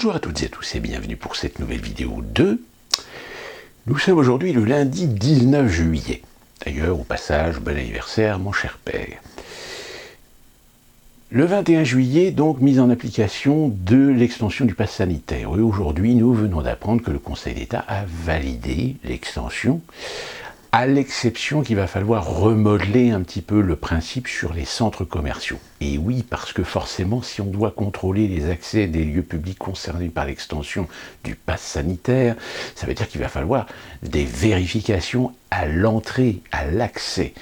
Bonjour à toutes et à tous et bienvenue pour cette nouvelle vidéo de... Nous sommes aujourd'hui le lundi 19 juillet. D'ailleurs, au passage, bon anniversaire mon cher père. Le 21 juillet, donc, mise en application de l'extension du pass sanitaire. Et aujourd'hui, nous venons d'apprendre que le Conseil d'État a validé l'extension, à l'exception qu'il va falloir remodeler un petit peu le principe sur les centres commerciaux. Et oui, parce que forcément, si on doit contrôler les accès des lieux publics concernés par l'extension du pass sanitaire, ça veut dire qu'il va falloir des vérifications à l'entrée, à l'accès.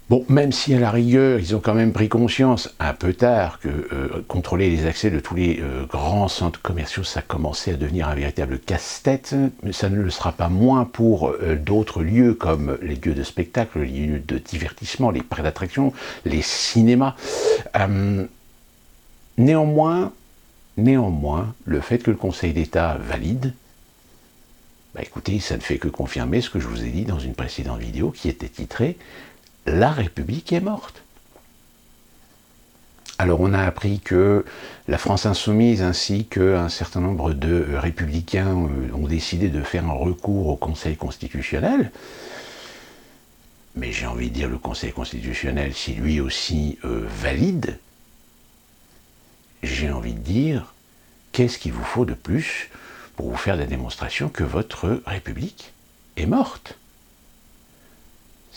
Bon, même si à la rigueur, ils ont quand même pris conscience, un peu tard, que contrôler les accès de tous les grands centres commerciaux, ça commençait à devenir un véritable casse-tête, mais ça ne le sera pas moins pour d'autres lieux comme les lieux de spectacle, les lieux de divertissement, les parcs d'attractions, les cinémas. Néanmoins, le fait que le Conseil d'État valide, bah écoutez, ça ne fait que confirmer ce que je vous ai dit dans une précédente vidéo qui était titrée « La République est morte ». Alors on a appris que la France Insoumise ainsi qu'un certain nombre de républicains ont décidé de faire un recours au Conseil constitutionnel. Mais j'ai envie de dire, le Conseil constitutionnel, si lui aussi valide, j'ai envie de dire, qu'est-ce qu'il vous faut de plus pour vous faire la démonstration que votre République est morte ?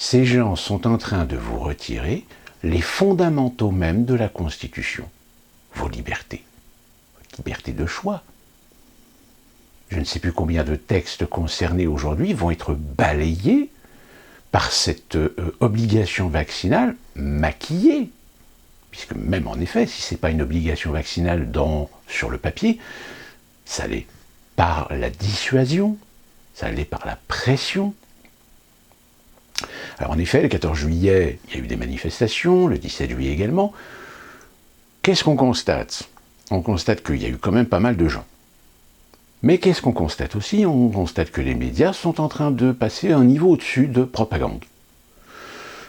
Ces gens sont en train de vous retirer les fondamentaux même de la Constitution, vos libertés, votre liberté de choix. Je ne sais plus combien de textes concernés aujourd'hui vont être balayés par cette obligation vaccinale maquillée, puisque même en effet, si ce n'est pas une obligation vaccinale sur le papier, ça l'est par la dissuasion, ça l'est par la pression. Alors en effet, le 14 juillet, il y a eu des manifestations, le 17 juillet également. Qu'est-ce qu'on constate ? On constate qu'il y a eu quand même pas mal de gens. Mais qu'est-ce qu'on constate aussi ? On constate que les médias sont en train de passer un niveau au-dessus de propagande.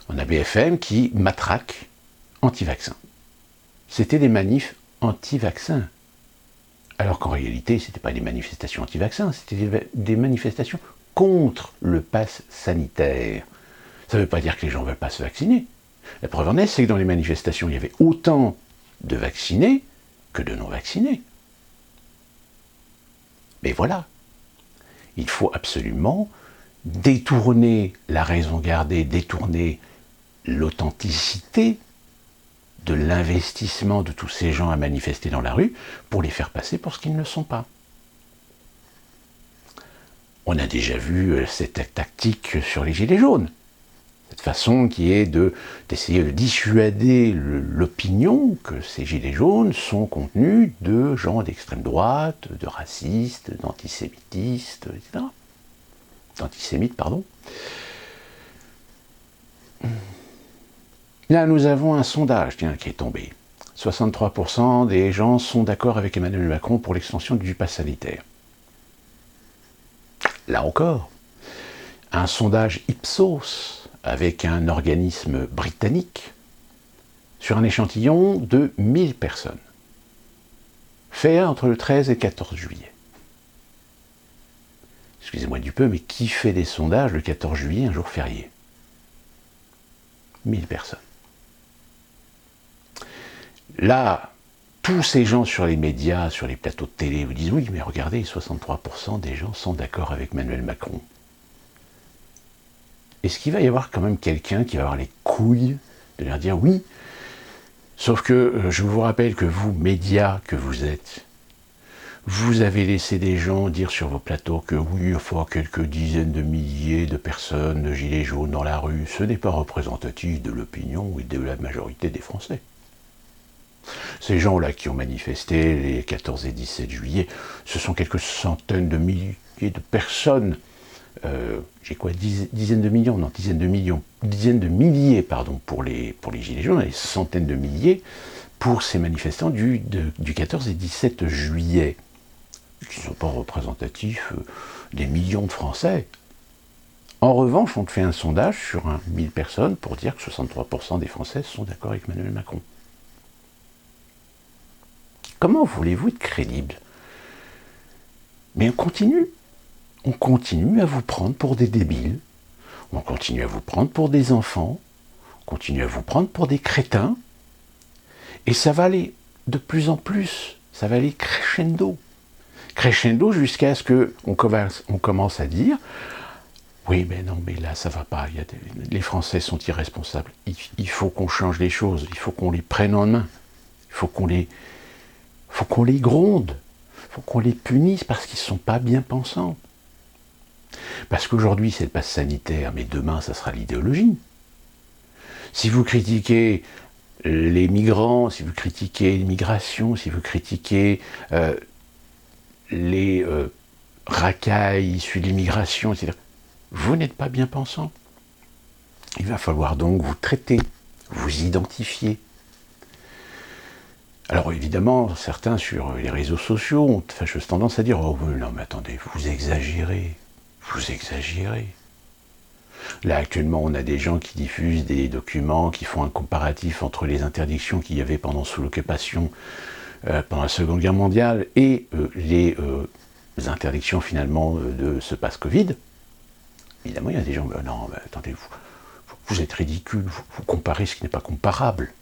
On a BFM qui matraque anti-vaccins. C'était des manifs anti-vaccins. Alors qu'en réalité, ce n'étaient pas des manifestations anti-vaccins, c'était des manifestations contre le pass sanitaire. Ça ne veut pas dire que les gens ne veulent pas se vacciner. La preuve en est, c'est que dans les manifestations, il y avait autant de vaccinés que de non-vaccinés. Mais voilà, il faut absolument détourner la raison gardée, détourner l'authenticité de l'investissement de tous ces gens à manifester dans la rue pour les faire passer pour ce qu'ils ne sont pas. On a déjà vu cette tactique sur les gilets jaunes. Cette façon qui est d'essayer de dissuader l'opinion que ces gilets jaunes sont contenus de gens d'extrême droite, de racistes, d'antisémitistes, etc. D'antisémites, pardon. Là, nous avons un sondage qui est tombé. 63% des gens sont d'accord avec Emmanuel Macron pour l'extension du pass sanitaire. Là encore, un sondage Ipsos avec un organisme britannique sur un échantillon de 1000 personnes, fait entre le 13 et le 14 juillet. Excusez-moi du peu, mais qui fait des sondages le 14 juillet, un jour férié ? 1000 personnes. Là, tous ces gens sur les médias, sur les plateaux de télé, vous disent « Oui, mais regardez, 63% des gens sont d'accord avec Emmanuel Macron. » Est-ce qu'il va y avoir quand même quelqu'un qui va avoir les couilles de leur dire « Oui », sauf que je vous rappelle que vous, médias que vous êtes, vous avez laissé des gens dire sur vos plateaux que oui, il faut quelques dizaines de milliers de personnes, de gilets jaunes dans la rue, ce n'est pas représentatif de l'opinion et de la majorité des Français. Ces gens-là qui ont manifesté les 14 et 17 juillet, ce sont quelques centaines de milliers de personnes. J'ai quoi, dizaines de millions, non, dizaines de milliers, pardon, pour les gilets jaunes, et centaines de milliers pour ces manifestants du 14 et 17 juillet, qui ne sont pas représentatifs des millions de Français. En revanche, on fait un sondage sur 1000 personnes pour dire que 63% des Français sont d'accord avec Emmanuel Macron. Comment voulez-vous être crédible Mais on continue à vous prendre pour des débiles, on continue à vous prendre pour des enfants, on continue à vous prendre pour des crétins, et ça va aller de plus en plus, ça va aller crescendo. Crescendo jusqu'à ce qu'on commence à dire « Oui, mais non, mais là, ça va pas, les Français sont irresponsables, il faut qu'on change les choses, il faut qu'on les prenne en main, il faut qu'on les gronde, il faut qu'on les punisse parce qu'ils ne sont pas bien pensants. » Parce qu'aujourd'hui, c'est le pass sanitaire, mais demain, ça sera l'idéologie. Si vous critiquez les migrants, si vous critiquez l'immigration, si vous critiquez les racailles issus de l'immigration, etc., vous n'êtes pas bien pensant. Il va falloir donc vous traiter, vous identifier. Alors évidemment, certains sur les réseaux sociaux ont fâcheuse tendance à dire « Oh non mais attendez, vous exagérez, vous exagérez ». Là actuellement, on a des gens qui diffusent des documents, qui font un comparatif entre les interdictions qu'il y avait pendant sous l'occupation, pendant la Seconde Guerre mondiale, et les interdictions finalement de ce pass Covid. Évidemment, il y a des gens qui disent « Non, mais attendez, vous êtes ridicule, vous comparez ce qui n'est pas comparable ».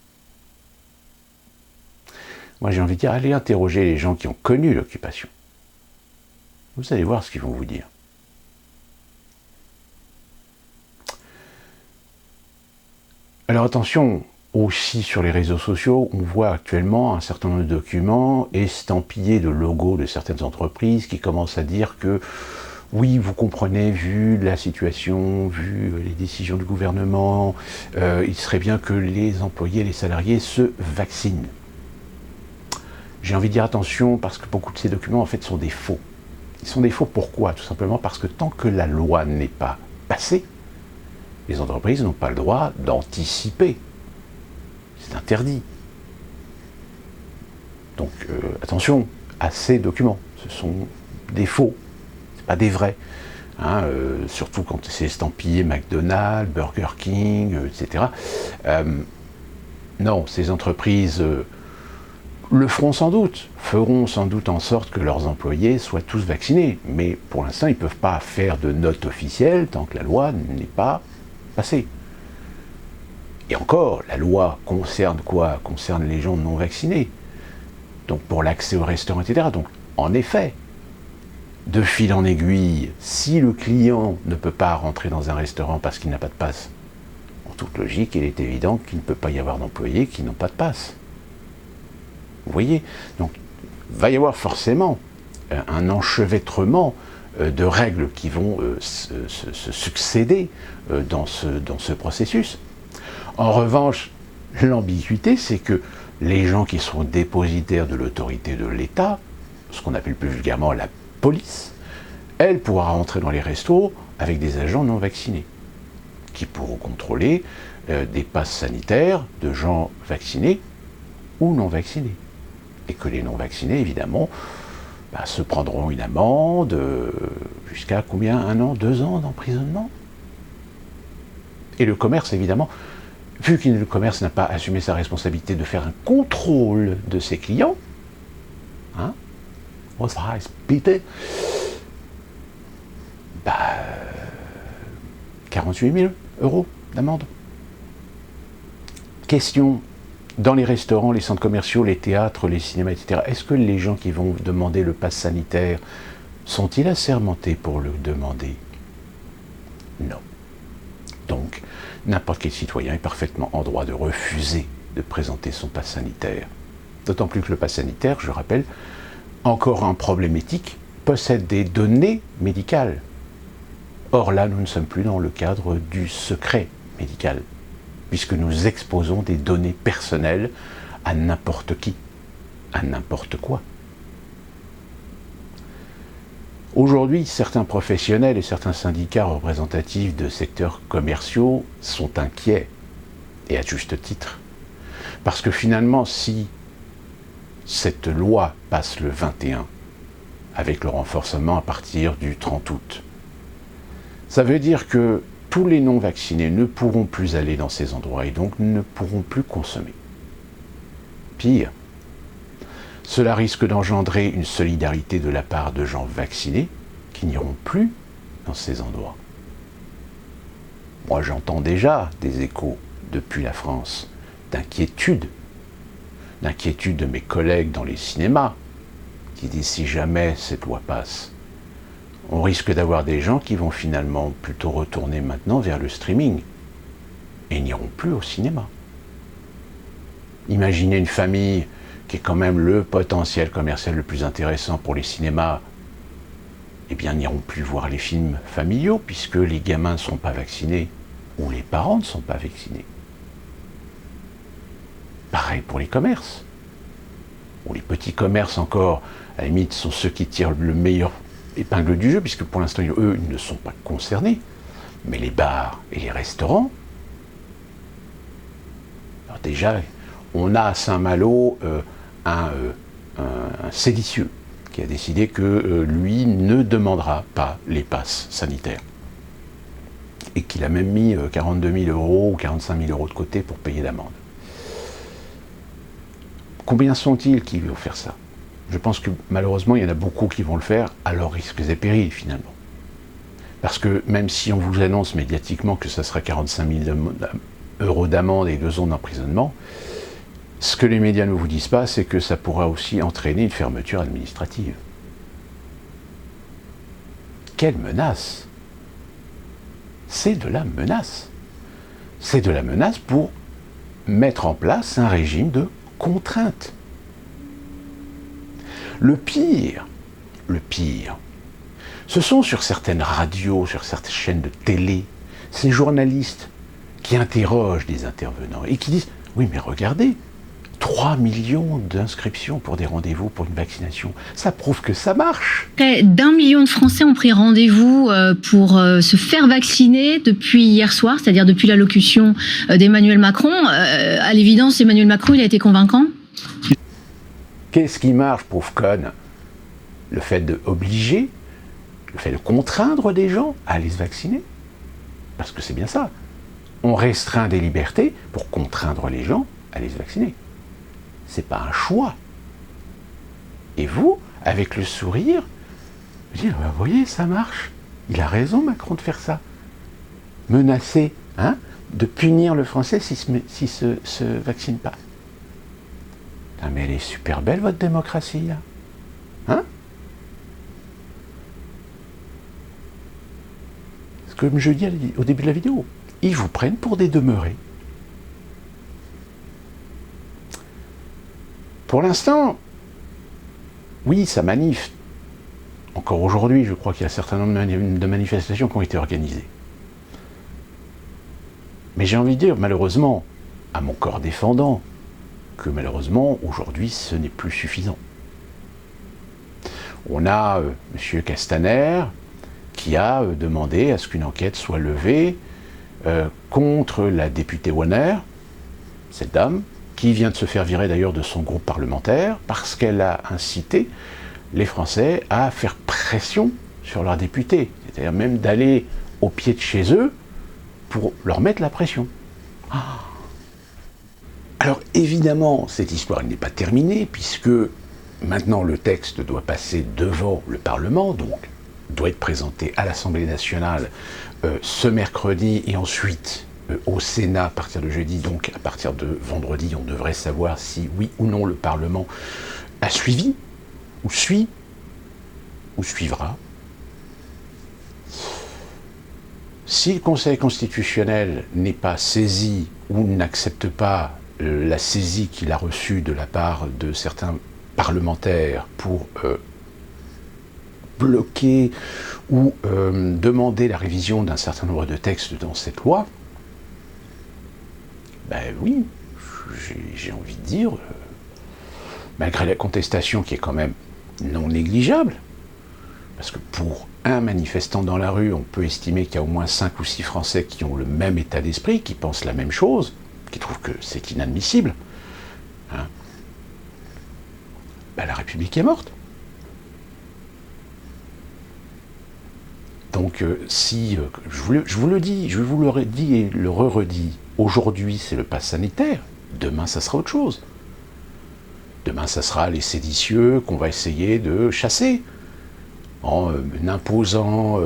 Moi, j'ai envie de dire, allez interroger les gens qui ont connu l'occupation. Vous allez voir ce qu'ils vont vous dire. Alors attention, aussi sur les réseaux sociaux, on voit actuellement un certain nombre de documents estampillés de logos de certaines entreprises qui commencent à dire que oui, vous comprenez, vu la situation, vu les décisions du gouvernement, il serait bien que les employés, les salariés se vaccinent. J'ai envie de dire attention parce que beaucoup de ces documents en fait sont des faux. Ils sont des faux pourquoi? Tout simplement parce que tant que la loi n'est pas passée, les entreprises n'ont pas le droit d'anticiper. C'est interdit. Donc attention à ces documents. Ce sont des faux, ce pas des vrais. Hein, surtout quand c'est estampillé McDonald's, Burger King, etc. Non, ces entreprises le feront sans doute en sorte que leurs employés soient tous vaccinés. Mais pour l'instant, ils ne peuvent pas faire de note officielle tant que la loi n'est pas passée. Et encore, la loi concerne quoi? Concerne les gens non vaccinés. Donc pour l'accès au restaurant, etc. Donc en effet, de fil en aiguille, si le client ne peut pas rentrer dans un restaurant parce qu'il n'a pas de passe, en toute logique, il est évident qu'il ne peut pas y avoir d'employés qui n'ont pas de passe. Vous voyez? Donc, il va y avoir forcément un enchevêtrement de règles qui vont se succéder dans ce processus. En revanche, l'ambiguïté, c'est que les gens qui seront dépositaires de l'autorité de l'État, ce qu'on appelle plus vulgairement la police, elle pourra rentrer dans les restos avec des agents non vaccinés, qui pourront contrôler des passes sanitaires de gens vaccinés ou non vaccinés. Et que les non-vaccinés, évidemment, se prendront une amende jusqu'à combien? 1 an, 2 ans d'emprisonnement? Et le commerce, évidemment, vu que le commerce n'a pas assumé sa responsabilité de faire un contrôle de ses clients, hein, 48 000 € d'amende. Question: dans les restaurants, les centres commerciaux, les théâtres, les cinémas, etc., est-ce que les gens qui vont demander le pass sanitaire sont-ils assermentés pour le demander? Non. Donc, n'importe quel citoyen est parfaitement en droit de refuser de présenter son pass sanitaire. D'autant plus que le pass sanitaire, je rappelle, encore un problème éthique, possède des données médicales. Or là, nous ne sommes plus dans le cadre du secret médical, puisque nous exposons des données personnelles à n'importe qui, à n'importe quoi. Aujourd'hui, certains professionnels et certains syndicats représentatifs de secteurs commerciaux sont inquiets, et à juste titre. Parce que finalement, si cette loi passe le 21, avec le renforcement à partir du 30 août, ça veut dire que tous les non-vaccinés ne pourront plus aller dans ces endroits et donc ne pourront plus consommer. Pire, Cela risque d'engendrer une solidarité de la part de gens vaccinés qui n'iront plus dans ces endroits. Moi, j'entends déjà des échos depuis la France d'inquiétude de mes collègues dans les cinémas qui disent si jamais cette loi passe, on risque d'avoir des gens qui vont finalement plutôt retourner maintenant vers le streaming et n'iront plus au cinéma. Imaginez une famille qui est quand même le potentiel commercial le plus intéressant pour les cinémas, eh bien n'iront plus voir les films familiaux puisque les gamins ne sont pas vaccinés ou les parents ne sont pas vaccinés. Pareil pour les commerces. Ou les petits commerces encore, à la limite, sont ceux qui tirent le meilleur épingle du jeu, puisque pour l'instant, eux, ils ne sont pas concernés. Mais les bars et les restaurants, alors déjà, on a à Saint-Malo un séditieux qui a décidé que lui ne demandera pas les passes sanitaires. Et qu'il a même mis 42 000 € ou 45 000 € de côté pour payer l'amende. Combien sont-ils qui vont faire ça? Je pense que malheureusement, il y en a beaucoup qui vont le faire à leurs risques et périls, finalement. Parce que même si on vous annonce médiatiquement que ça sera 45 000 € d'amende et 2 ans d'emprisonnement, ce que les médias ne vous disent pas, c'est que ça pourra aussi entraîner une fermeture administrative. Quelle menace! C'est de la menace. C'est de la menace pour mettre en place un régime de contrainte. Le pire, ce sont sur certaines radios, sur certaines chaînes de télé, ces journalistes qui interrogent des intervenants et qui disent « Oui, mais regardez, 3 millions d'inscriptions pour des rendez-vous pour une vaccination, ça prouve que ça marche !» Près d'1 million de Français ont pris rendez-vous pour se faire vacciner depuis hier soir, c'est-à-dire depuis l'allocution d'Emmanuel Macron. À l'évidence, Emmanuel Macron, il a été convaincant? Qu'est-ce qui marche, pauvre conne? Le fait d'obliger, le fait de contraindre des gens à aller se vacciner. Parce que c'est bien ça. On restreint des libertés pour contraindre les gens à aller se vacciner. C'est pas un choix. Et vous, avec le sourire, vous dites, vous voyez, ça marche. Il a raison, Macron, de faire ça. Menacer, de punir le Français s'il se vaccine pas. Ah, mais elle est super belle, votre démocratie, là. Comme je dis au début de la vidéo, ils vous prennent pour des demeurés. Pour l'instant, oui, ça manifeste. Encore aujourd'hui, je crois qu'il y a un certain nombre de manifestations qui ont été organisées. Mais j'ai envie de dire, malheureusement, à mon corps défendant, que malheureusement, aujourd'hui, ce n'est plus suffisant. On a M. Castaner qui a demandé à ce qu'une enquête soit levée contre la députée Warner, cette dame, qui vient de se faire virer d'ailleurs de son groupe parlementaire, parce qu'elle a incité les Français à faire pression sur leurs députés, c'est-à-dire même d'aller au pied de chez eux pour leur mettre la pression. Alors évidemment, cette histoire n'est pas terminée, puisque maintenant le texte doit passer devant le Parlement, donc doit être présenté à l'Assemblée nationale ce mercredi et ensuite au Sénat à partir de jeudi, donc à partir de vendredi, on devrait savoir si oui ou non le Parlement a suivi, ou suit, ou suivra. Si le Conseil constitutionnel n'est pas saisi ou n'accepte pas la saisie qu'il a reçue de la part de certains parlementaires pour bloquer ou demander la révision d'un certain nombre de textes dans cette loi, ben oui, j'ai envie de dire, malgré la contestation qui est quand même non négligeable, parce que pour un manifestant dans la rue, on peut estimer qu'il y a au moins 5 ou 6 Français qui ont le même état d'esprit, qui pensent la même chose, qui trouvent que c'est inadmissible, ben la République est morte. Donc si, je vous le dis, je vous le redis et le re-redis, aujourd'hui c'est le pass sanitaire, demain ça sera autre chose. Demain, ça sera les séditieux qu'on va essayer de chasser en imposant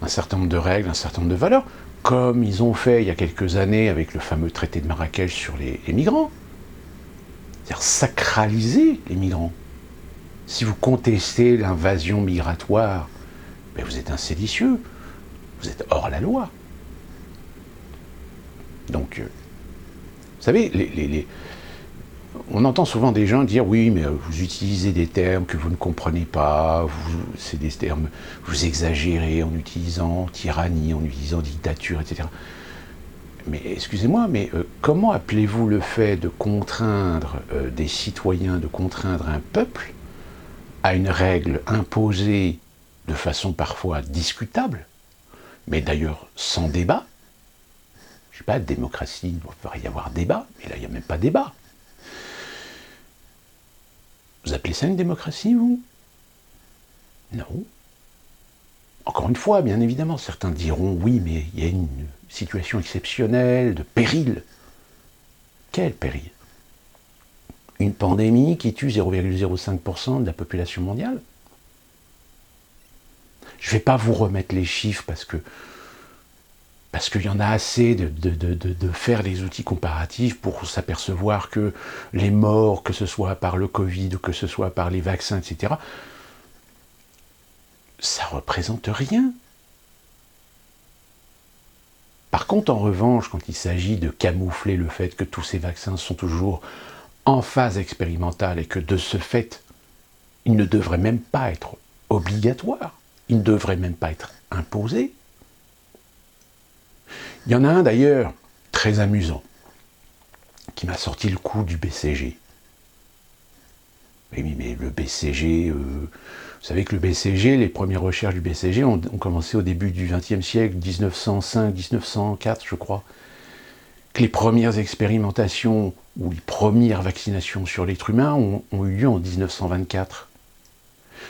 un certain nombre de règles, un certain nombre de valeurs, comme ils ont fait il y a quelques années avec le fameux traité de Marrakech sur les migrants. C'est-à-dire sacraliser les migrants. Si vous contestez l'invasion migratoire, ben vous êtes un séditieux, vous êtes hors la loi. Donc, vous savez, on entend souvent des gens dire « oui, mais vous utilisez des termes que vous ne comprenez pas, c'est des termes, vous exagérez en utilisant tyrannie, en utilisant dictature, etc. » Mais excusez-moi, mais comment appelez-vous le fait de contraindre des citoyens, de contraindre un peuple à une règle imposée de façon parfois discutable, mais d'ailleurs sans débat? Je ne sais pas, démocratie, il devrait y avoir débat, mais là il n'y a même pas débat. Vous appelez ça une démocratie, vous? Non. Encore une fois, bien évidemment, certains diront oui, mais il y a une situation exceptionnelle de péril. Quel péril? Une pandémie qui tue 0,05% de la population mondiale? Je ne vais pas vous remettre les chiffres parce qu'il y en a assez de faire des outils comparatifs pour s'apercevoir que les morts, que ce soit par le Covid ou que ce soit par les vaccins, etc., ça représente rien. Par contre, en revanche, quand il s'agit de camoufler le fait que tous ces vaccins sont toujours en phase expérimentale et que de ce fait, ils ne devraient même pas être obligatoires, ils ne devraient même pas être imposés. Il y en a un d'ailleurs, très amusant, qui m'a sorti le coup du BCG. Oui, mais le BCG, vous savez que le BCG, les premières recherches du BCG ont commencé au début du XXe siècle, 1905, 1904, je crois. Que les premières expérimentations ou les premières vaccinations sur l'être humain ont eu lieu en 1924.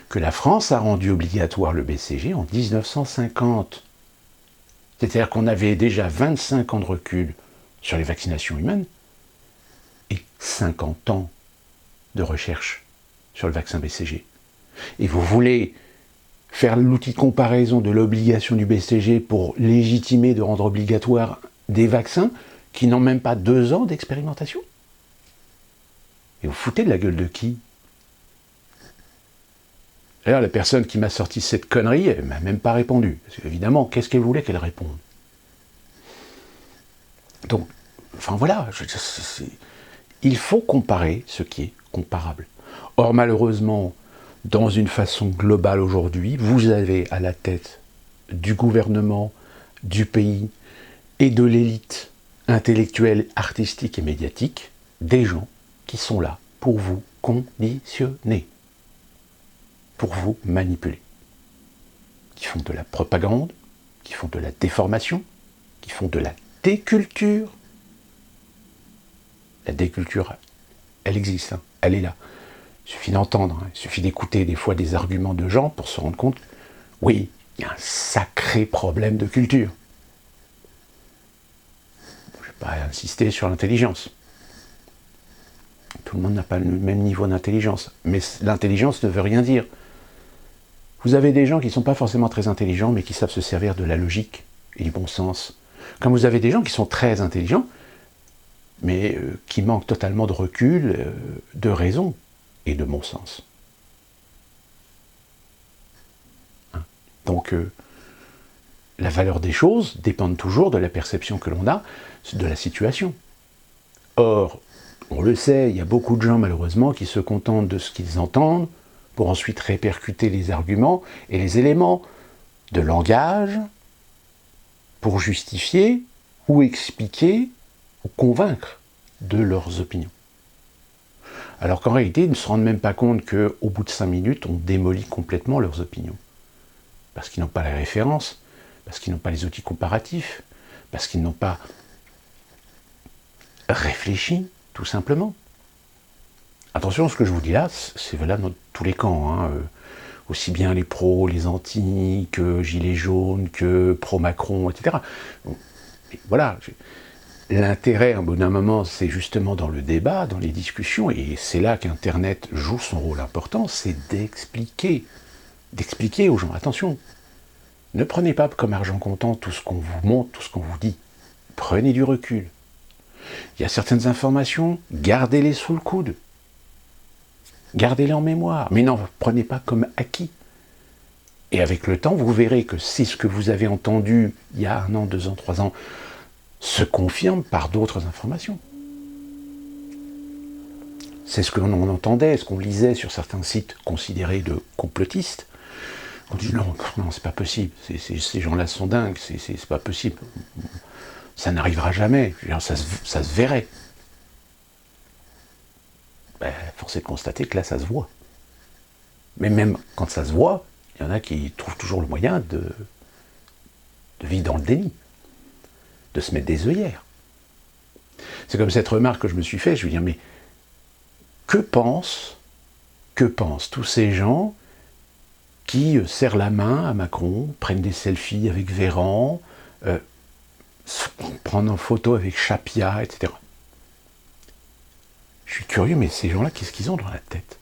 Que la France a rendu obligatoire le BCG en 1950. C'est-à-dire qu'on avait déjà 25 ans de recul sur les vaccinations humaines et 50 ans de recherche sur le vaccin BCG. Et vous voulez faire l'outil de comparaison de l'obligation du BCG pour légitimer de rendre obligatoire des vaccins qui n'ont même pas 2 ans d'expérimentation? Et vous foutez de la gueule de qui? D'ailleurs, la personne qui m'a sorti cette connerie, elle ne m'a même pas répondu. Parce qu'évidemment, qu'est-ce qu'elle voulait qu'elle réponde? Donc, enfin voilà, il faut comparer ce qui est comparable. Or, malheureusement, dans une façon globale aujourd'hui, vous avez à la tête du gouvernement, du pays et de l'élite intellectuelle, artistique et médiatique, des gens qui sont là pour vous conditionner, pour vous manipuler, qui font de la propagande, qui font de la déformation, qui font de la déculture. La déculture, elle existe, hein, elle est là. Il suffit d'entendre, hein, il suffit d'écouter des fois des arguments de gens pour se rendre compte, oui, il y a un sacré problème de culture. Je ne vais pas insister sur l'intelligence. Tout le monde n'a pas le même niveau d'intelligence, mais l'intelligence ne veut rien dire. Vous avez des gens qui ne sont pas forcément très intelligents, mais qui savent se servir de la logique et du bon sens. Comme vous avez des gens qui sont très intelligents, mais qui manquent totalement de recul, de raison et de bon sens. Hein? Donc, la valeur des choses dépend toujours de la perception que l'on a de la situation. Or, on le sait, il y a beaucoup de gens malheureusement qui se contentent de ce qu'ils entendent pour ensuite répercuter les arguments et les éléments de langage pour justifier ou expliquer ou convaincre de leurs opinions. Alors qu'en réalité, ils ne se rendent même pas compte qu'au bout de 5 minutes, on démolit complètement leurs opinions. Parce qu'ils n'ont pas les références, parce qu'ils n'ont pas les outils comparatifs, parce qu'ils n'ont pas réfléchi, tout simplement. Attention, ce que je vous dis là, c'est valable dans tous les camps, hein. Aussi bien les pros, les anti, que gilets jaunes, que pro-Macron, etc. Et voilà, l'intérêt, au bout d'un moment, c'est justement dans le débat, dans les discussions, et c'est là qu'Internet joue son rôle important, c'est d'expliquer aux gens, attention, ne prenez pas comme argent comptant tout ce qu'on vous montre, tout ce qu'on vous dit. Prenez du recul. Il y a certaines informations, gardez-les sous le coude. Gardez-les en mémoire. Mais non, prenez pas comme acquis. Et avec le temps, vous verrez que si ce que vous avez entendu il y a 1 an, 2 ans, 3 ans se confirme par d'autres informations. C'est ce qu'on entendait, ce qu'on lisait sur certains sites considérés de complotistes. On dit non, c'est pas possible, ces gens-là sont dingues, c'est pas possible. Ça n'arrivera jamais, ça se verrait. Ben, force est de constater que là, ça se voit. Mais même quand ça se voit, il y en a qui trouvent toujours le moyen de vivre dans le déni, de se mettre des œillères. C'est comme cette remarque que je me suis faite, je veux dire, mais que pensent tous ces gens qui serrent la main à Macron, prennent des selfies avec Véran, prennent en photo avec Chapia, etc. Je suis curieux, mais ces gens-là, qu'est-ce qu'ils ont dans la tête?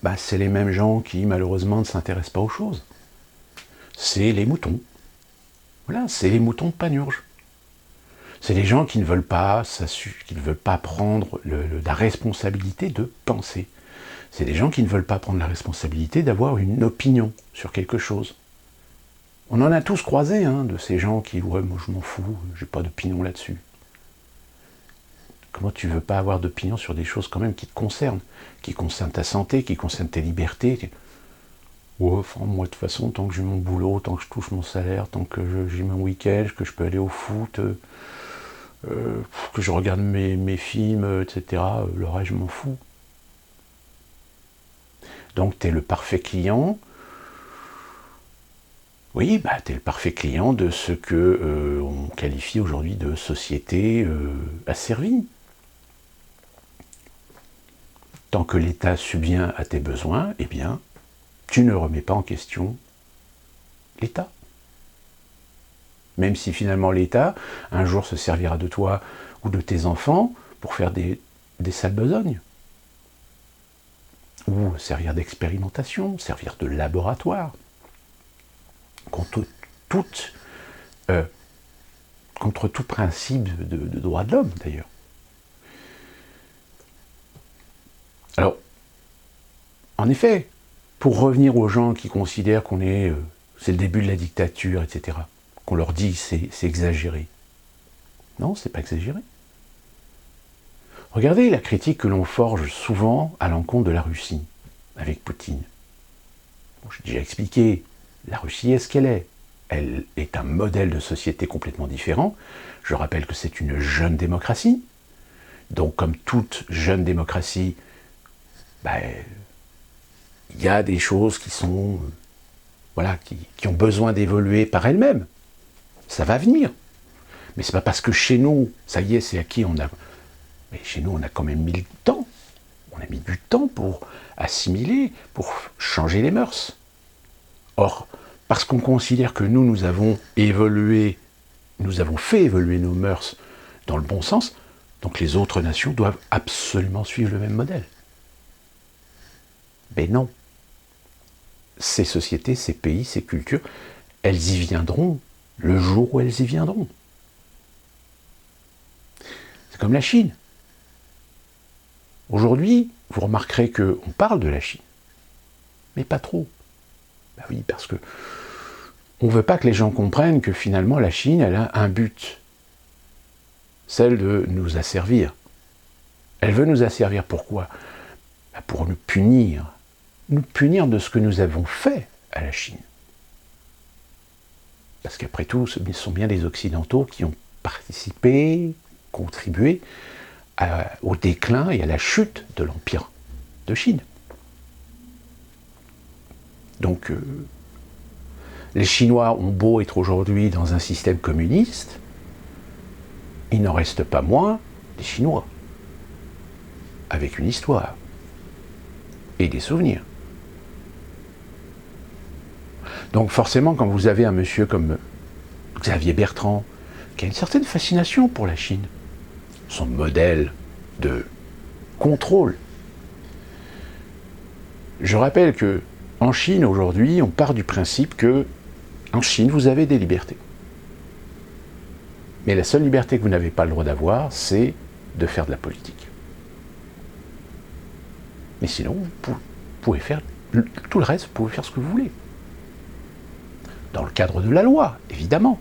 Bah, c'est les mêmes gens qui, malheureusement, ne s'intéressent pas aux choses. C'est les moutons. Voilà, c'est les moutons de Panurge. C'est les gens qui ne veulent pas prendre la responsabilité de penser. C'est des gens qui ne veulent pas prendre la responsabilité d'avoir une opinion sur quelque chose. On en a tous croisé, de ces gens qui, ouais, moi je m'en fous, j'ai pas d'opinion là-dessus. Comment tu veux pas avoir d'opinion sur des choses quand même qui te concernent ta santé, qui concernent tes libertés? Ouais, enfin, moi de toute façon, tant que j'ai mon boulot, tant que je touche mon salaire, tant que j'ai mon week-end, que je peux aller au foot, que je regarde mes films, etc., le reste, je m'en fous. Donc, tu es le parfait client. Oui, tu es le parfait client de ce que on qualifie aujourd'hui de société asservie. Tant que l'État subvient à tes besoins, eh bien, tu ne remets pas en question l'État. Même si finalement l'État, un jour, se servira de toi ou de tes enfants pour faire des sales besognes. Ou servir d'expérimentation, servir de laboratoire. Contre tout principe de droit de l'homme, d'ailleurs. Alors, en effet, pour revenir aux gens qui considèrent c'est le début de la dictature, etc., qu'on leur dit c'est exagéré. Non, c'est pas exagéré. Regardez la critique que l'on forge souvent à l'encontre de la Russie, avec Poutine. Bon, j'ai déjà expliqué, la Russie est ce qu'elle est. Elle est un modèle de société complètement différent. Je rappelle que c'est une jeune démocratie. Donc, comme toute jeune démocratie, il y a des choses qui sont, qui ont besoin d'évoluer par elles-mêmes. Ça va venir. Mais c'est pas parce que chez nous, ça y est, c'est acquis, mais chez nous, on a quand même mis le temps. On a mis du temps pour assimiler, pour changer les mœurs. Or, parce qu'on considère que nous avons évolué, nous avons fait évoluer nos mœurs dans le bon sens, donc les autres nations doivent absolument suivre le même modèle. Mais non. Ces sociétés, ces pays, ces cultures, elles y viendront le jour où elles y viendront. C'est comme la Chine. Aujourd'hui, vous remarquerez qu'on parle de la Chine, mais pas trop. Ben oui, parce que on ne veut pas que les gens comprennent que finalement la Chine, elle a un but, celle de nous asservir. Elle veut nous asservir pourquoi? Ben pour nous punir de ce que nous avons fait à la Chine. Parce qu'après tout, ce sont bien les Occidentaux qui ont participé, contribué au déclin et à la chute de l'Empire de Chine. Donc, les Chinois ont beau être aujourd'hui dans un système communiste, il n'en reste pas moins des Chinois, avec une histoire et des souvenirs. Donc forcément, quand vous avez un monsieur comme Xavier Bertrand, qui a une certaine fascination pour la Chine, son modèle de contrôle. Je rappelle que en Chine, aujourd'hui, on part du principe que en Chine, vous avez des libertés. Mais la seule liberté que vous n'avez pas le droit d'avoir, c'est de faire de la politique. Mais sinon, vous pouvez faire tout le reste, vous pouvez faire ce que vous voulez. Dans le cadre de la loi, évidemment,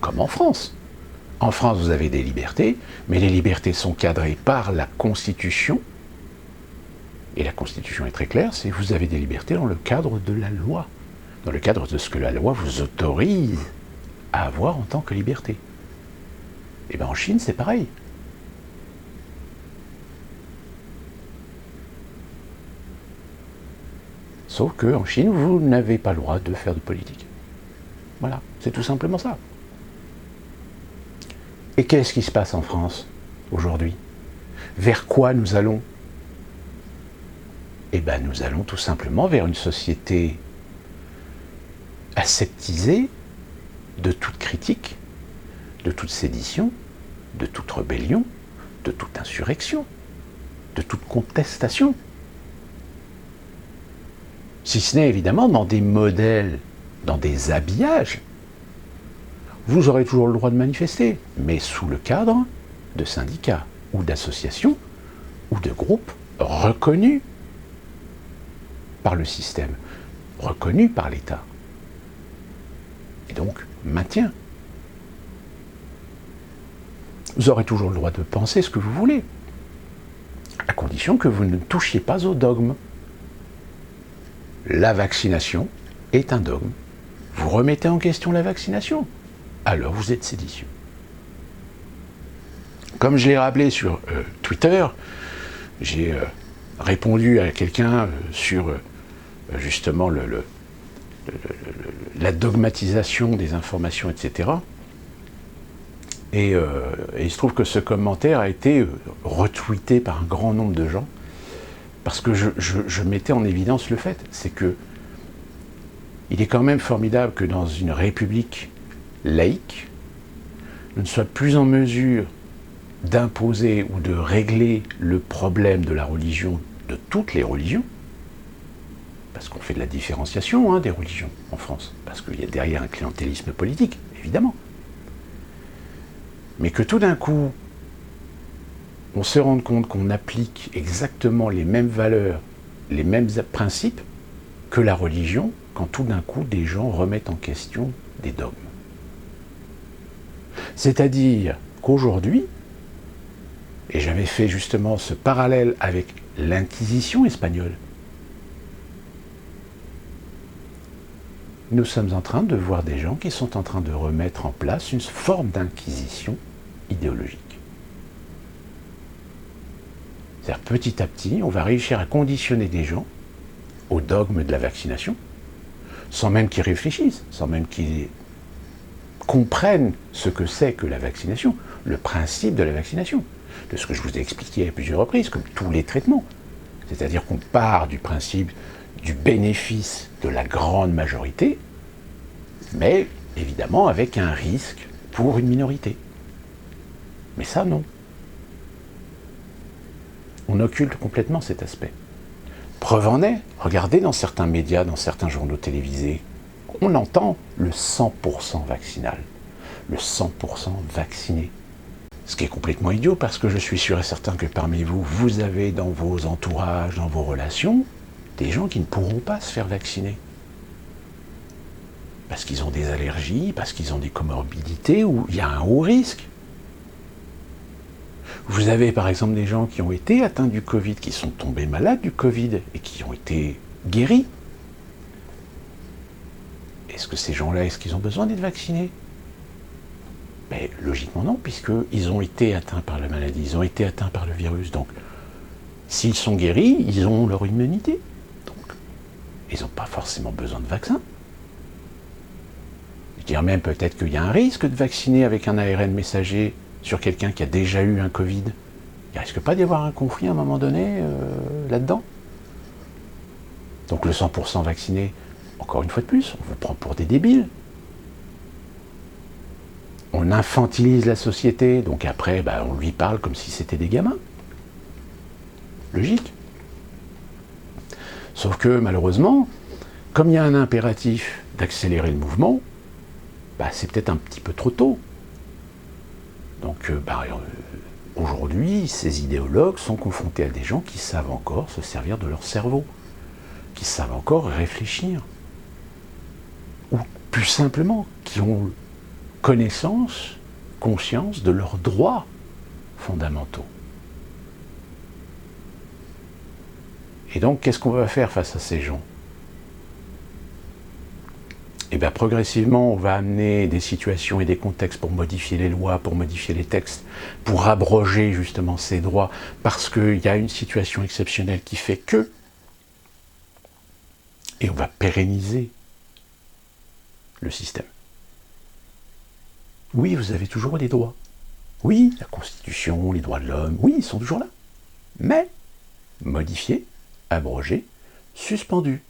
comme en France. En France, vous avez des libertés, mais les libertés sont cadrées par la Constitution. Et la Constitution est très claire, c'est que vous avez des libertés dans le cadre de la loi, dans le cadre de ce que la loi vous autorise à avoir en tant que liberté. Et bien en Chine, c'est pareil. Sauf qu'en Chine, vous n'avez pas le droit de faire de politique. Voilà, c'est tout simplement ça. Et qu'est-ce qui se passe en France aujourd'hui? Vers quoi nous allons? Eh bien, nous allons tout simplement vers une société aseptisée de toute critique, de toute sédition, de toute rébellion, de toute insurrection, de toute contestation. Si ce n'est évidemment dans des modèles, dans des habillages, vous aurez toujours le droit de manifester, mais sous le cadre de syndicats ou d'associations ou de groupes reconnus par le système, reconnus par l'État. Et donc, maintien. Vous aurez toujours le droit de penser ce que vous voulez, à condition que vous ne touchiez pas au dogme. La vaccination est un dogme. Vous remettez en question la vaccination, alors vous êtes séditieux. Comme je l'ai rappelé sur Twitter, j'ai répondu à quelqu'un sur justement la dogmatisation des informations, etc. Et il se trouve que ce commentaire a été retweeté par un grand nombre de gens, parce que je mettais en évidence le fait, c'est que il est quand même formidable que dans une république laïque, on ne soit plus en mesure d'imposer ou de régler le problème de la religion, de toutes les religions, parce qu'on fait de la différenciation des religions en France, parce qu'il y a derrière un clientélisme politique, évidemment. Mais que tout d'un coup, on se rende compte qu'on applique exactement les mêmes valeurs, les mêmes principes que la religion, quand tout d'un coup des gens remettent en question des dogmes. C'est-à-dire qu'aujourd'hui, et j'avais fait justement ce parallèle avec l'Inquisition espagnole, nous sommes en train de voir des gens qui sont en train de remettre en place une forme d'inquisition idéologique. C'est-à-dire petit à petit, on va réussir à conditionner des gens au dogme de la vaccination, sans même qu'ils réfléchissent, sans même qu'ils comprennent ce que c'est que la vaccination, le principe de la vaccination, de ce que je vous ai expliqué à plusieurs reprises, comme tous les traitements. C'est-à-dire qu'on part du principe du bénéfice de la grande majorité, mais évidemment avec un risque pour une minorité. Mais ça, non. On occulte complètement cet aspect. Preuve en est, regardez dans certains médias, dans certains journaux télévisés, on entend le 100% vaccinal, le 100% vacciné. Ce qui est complètement idiot, parce que je suis sûr et certain que parmi vous, vous avez dans vos entourages, dans vos relations, des gens qui ne pourront pas se faire vacciner. Parce qu'ils ont des allergies, parce qu'ils ont des comorbidités, ou il y a un haut risque. Vous avez par exemple des gens qui ont été atteints du Covid, qui sont tombés malades du Covid et qui ont été guéris. Est-ce que ces gens-là, est-ce qu'ils ont besoin d'être vaccinés? Mais logiquement non, puisqu'ils ont été atteints par la maladie, ils ont été atteints par le virus. Donc, s'ils sont guéris, ils ont leur immunité. Donc, ils n'ont pas forcément besoin de vaccin. Je dirais même peut-être qu'il y a un risque de vacciner avec un ARN messager sur quelqu'un qui a déjà eu un Covid. Il ne risque pas d'y avoir un conflit à un moment donné là-dedans. Donc le 100% vacciné, encore une fois de plus, on vous prend pour des débiles. On infantilise la société, donc après, on lui parle comme si c'était des gamins. Logique. Sauf que, malheureusement, comme il y a un impératif d'accélérer le mouvement, c'est peut-être un petit peu trop tôt. Donc, aujourd'hui, ces idéologues sont confrontés à des gens qui savent encore se servir de leur cerveau, qui savent encore réfléchir, ou plus simplement, qui ont connaissance, conscience de leurs droits fondamentaux. Et donc, qu'est-ce qu'on va faire face à ces gens ? Eh bien, progressivement, on va amener des situations et des contextes pour modifier les lois, pour modifier les textes, pour abroger justement ces droits, parce qu'il y a une situation exceptionnelle qui fait que, et on va pérenniser le système. Oui, vous avez toujours des droits. Oui, la Constitution, les droits de l'homme, oui, ils sont toujours là. Mais modifiés, abrogés, suspendus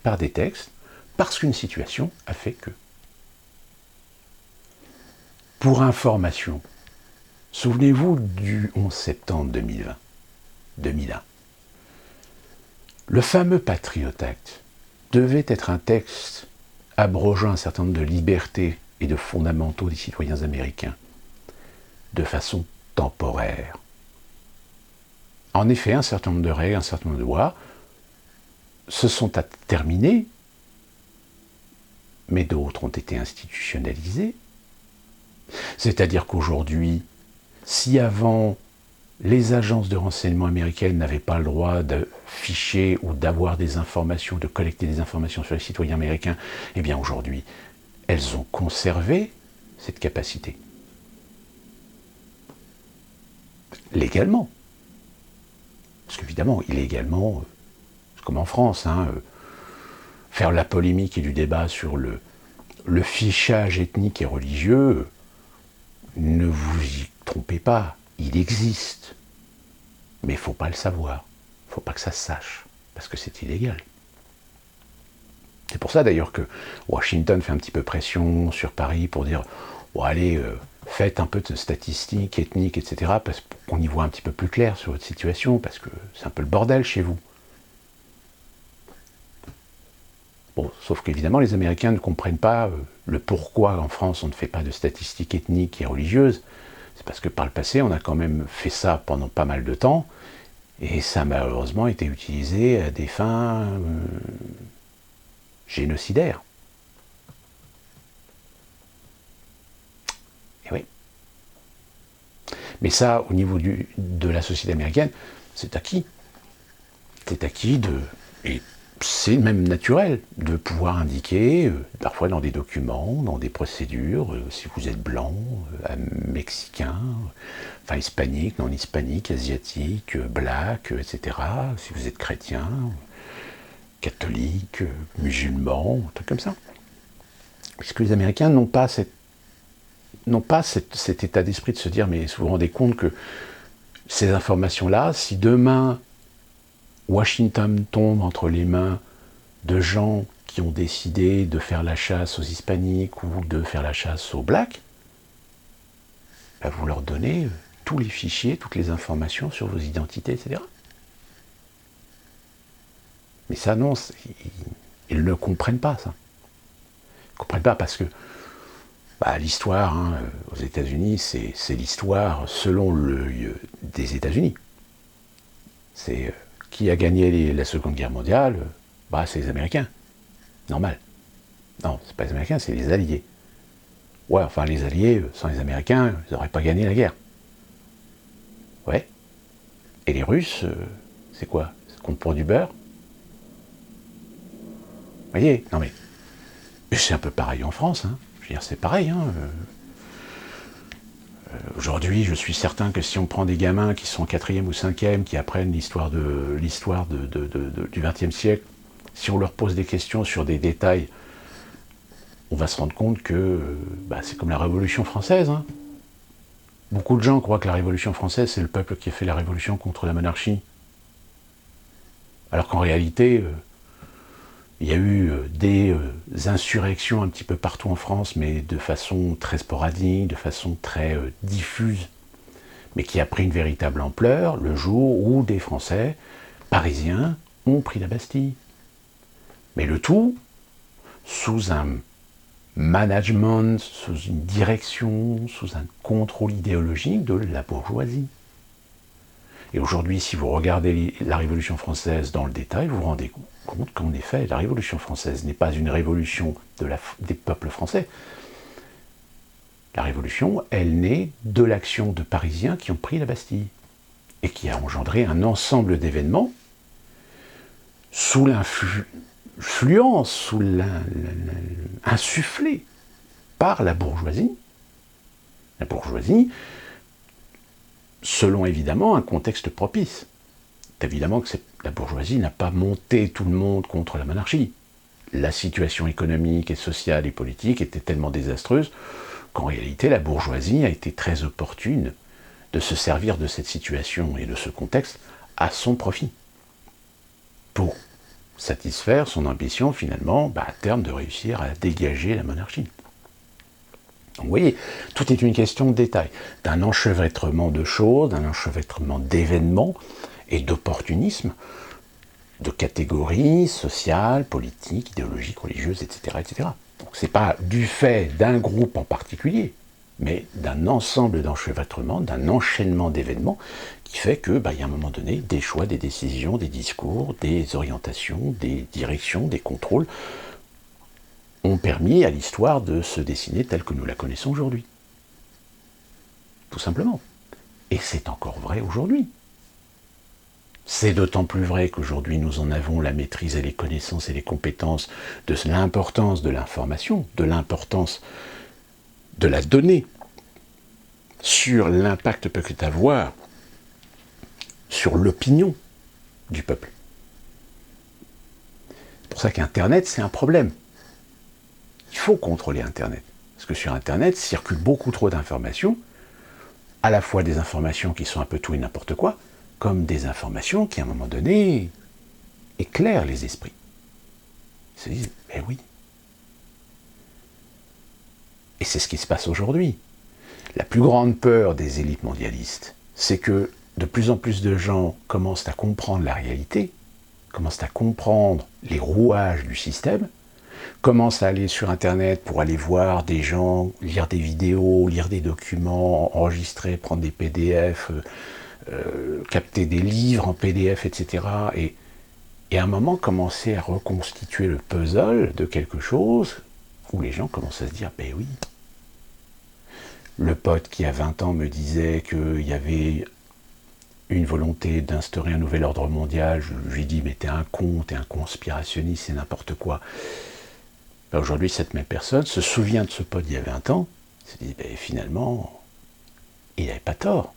par des textes, parce qu'une situation a fait que. Pour information, souvenez-vous du 11 septembre 2001. Le fameux Patriot Act devait être un texte abrogeant un certain nombre de libertés et de fondamentaux des citoyens américains, de façon temporaire. En effet, un certain nombre de règles, un certain nombre de lois se sont terminées, mais d'autres ont été institutionnalisées. C'est-à-dire qu'aujourd'hui, si avant les agences de renseignement américaines n'avaient pas le droit de ficher ou d'avoir des informations, de collecter des informations sur les citoyens américains, eh bien aujourd'hui, elles ont conservé cette capacité. Légalement. Parce qu'évidemment, illégalement, c'est comme en France, faire la polémique et du débat sur le fichage ethnique et religieux, ne vous y trompez pas, il existe. Mais il ne faut pas le savoir, il ne faut pas que ça se sache, parce que c'est illégal. C'est pour ça d'ailleurs que Washington fait un petit peu pression sur Paris pour dire bon, allez, faites un peu de statistiques ethniques, etc., parce qu'on y voit un petit peu plus clair sur votre situation, parce que c'est un peu le bordel chez vous. Bon, sauf qu'évidemment, les Américains ne comprennent pas le pourquoi en France on ne fait pas de statistiques ethniques et religieuses. C'est parce que par le passé, on a quand même fait ça pendant pas mal de temps, et ça a malheureusement été utilisé à des fins génocidaires. Et oui. Mais ça, au niveau de la société américaine, c'est acquis. C'est acquis et c'est même naturel de pouvoir indiquer, parfois dans des documents, dans des procédures, si vous êtes blanc, mexicain, enfin hispanique, non hispanique, asiatique, black, etc. Si vous êtes chrétien, catholique, musulman, un truc comme ça. Parce que les Américains n'ont pas cet état d'esprit de se dire, mais vous vous rendez compte que ces informations-là, si demain Washington tombe entre les mains de gens qui ont décidé de faire la chasse aux hispaniques ou de faire la chasse aux blacks, vous leur donnez tous les fichiers, toutes les informations sur vos identités, etc. Mais ça, non, ils ne comprennent pas ça. Ils ne comprennent pas parce que l'histoire aux États-Unis, c'est l'histoire selon l'œil des États-Unis. C'est qui a gagné la Seconde Guerre mondiale, c'est les Américains. Normal. Non, c'est pas les Américains, c'est les Alliés. Ouais, enfin les Alliés, sans les Américains, ils n'auraient pas gagné la guerre. Ouais. Et les Russes, c'est quoi? Ça compte pour du beurre? Vous voyez? Non mais, c'est un peu pareil en France, Je veux dire, c'est pareil, Aujourd'hui, je suis certain que si on prend des gamins qui sont en 4e ou 5e, qui apprennent l'histoire du XXe siècle, si on leur pose des questions sur des détails, on va se rendre compte que c'est comme la Révolution française. Beaucoup de gens croient que la Révolution française, c'est le peuple qui a fait la révolution contre la monarchie. Alors qu'en réalité, Il y a eu des insurrections un petit peu partout en France, mais de façon très sporadique, de façon très diffuse, mais qui a pris une véritable ampleur le jour où des Français parisiens ont pris la Bastille. Mais le tout sous un management, sous une direction, sous un contrôle idéologique de la bourgeoisie. Et aujourd'hui, si vous regardez la Révolution française dans le détail, vous vous rendez compte qu'en effet, la Révolution française n'est pas une révolution des peuples français. La Révolution, elle naît de l'action de Parisiens qui ont pris la Bastille et qui a engendré un ensemble d'événements sous l'influence, sous insufflé par la bourgeoisie. La bourgeoisie, selon évidemment un contexte propice. C'est évidemment que la bourgeoisie n'a pas monté tout le monde contre la monarchie. La situation économique et sociale et politique était tellement désastreuse qu'en réalité la bourgeoisie a été très opportune de se servir de cette situation et de ce contexte à son profit, pour satisfaire son ambition finalement, à terme de réussir à dégager la monarchie. Donc vous voyez, tout est une question de détail, d'un enchevêtrement de choses, d'un enchevêtrement d'événements et d'opportunisme, de catégories sociales, politiques, idéologiques, religieuses, etc. etc. Donc ce n'est pas du fait d'un groupe en particulier, mais d'un ensemble d'enchevêtrements, d'un enchaînement d'événements qui fait que, il y a un moment donné, des choix, des décisions, des discours, des orientations, des directions, des contrôles ont permis à l'histoire de se dessiner telle que nous la connaissons aujourd'hui. Tout simplement. Et c'est encore vrai aujourd'hui. C'est d'autant plus vrai qu'aujourd'hui nous en avons la maîtrise et les connaissances et les compétences de l'importance de l'information, de l'importance de la donnée, sur l'impact que peut avoir sur l'opinion du peuple. C'est pour ça qu'Internet, c'est un problème. Il faut contrôler Internet. Parce que sur Internet circulent beaucoup trop d'informations, à la fois des informations qui sont un peu tout et n'importe quoi, comme des informations qui, à un moment donné, éclairent les esprits. Ils se disent, mais oui. Et c'est ce qui se passe aujourd'hui. La plus grande peur des élites mondialistes, c'est que de plus en plus de gens commencent à comprendre la réalité, commencent à comprendre les rouages du système, commencent à aller sur Internet pour aller voir des gens, lire des vidéos, lire des documents, enregistrer, prendre des PDF, capter des livres en PDF, etc. Et à un moment, commencer à reconstituer le puzzle de quelque chose où les gens commencent à se dire, ben oui. Le pote qui a 20 ans me disait qu'il y avait une volonté d'instaurer un nouvel ordre mondial, je lui ai dit, mais t'es un con, t'es un conspirationniste, c'est n'importe quoi. Aujourd'hui, cette même personne se souvient de ce pote il y a 20 ans, se dit, finalement, il n'avait pas tort.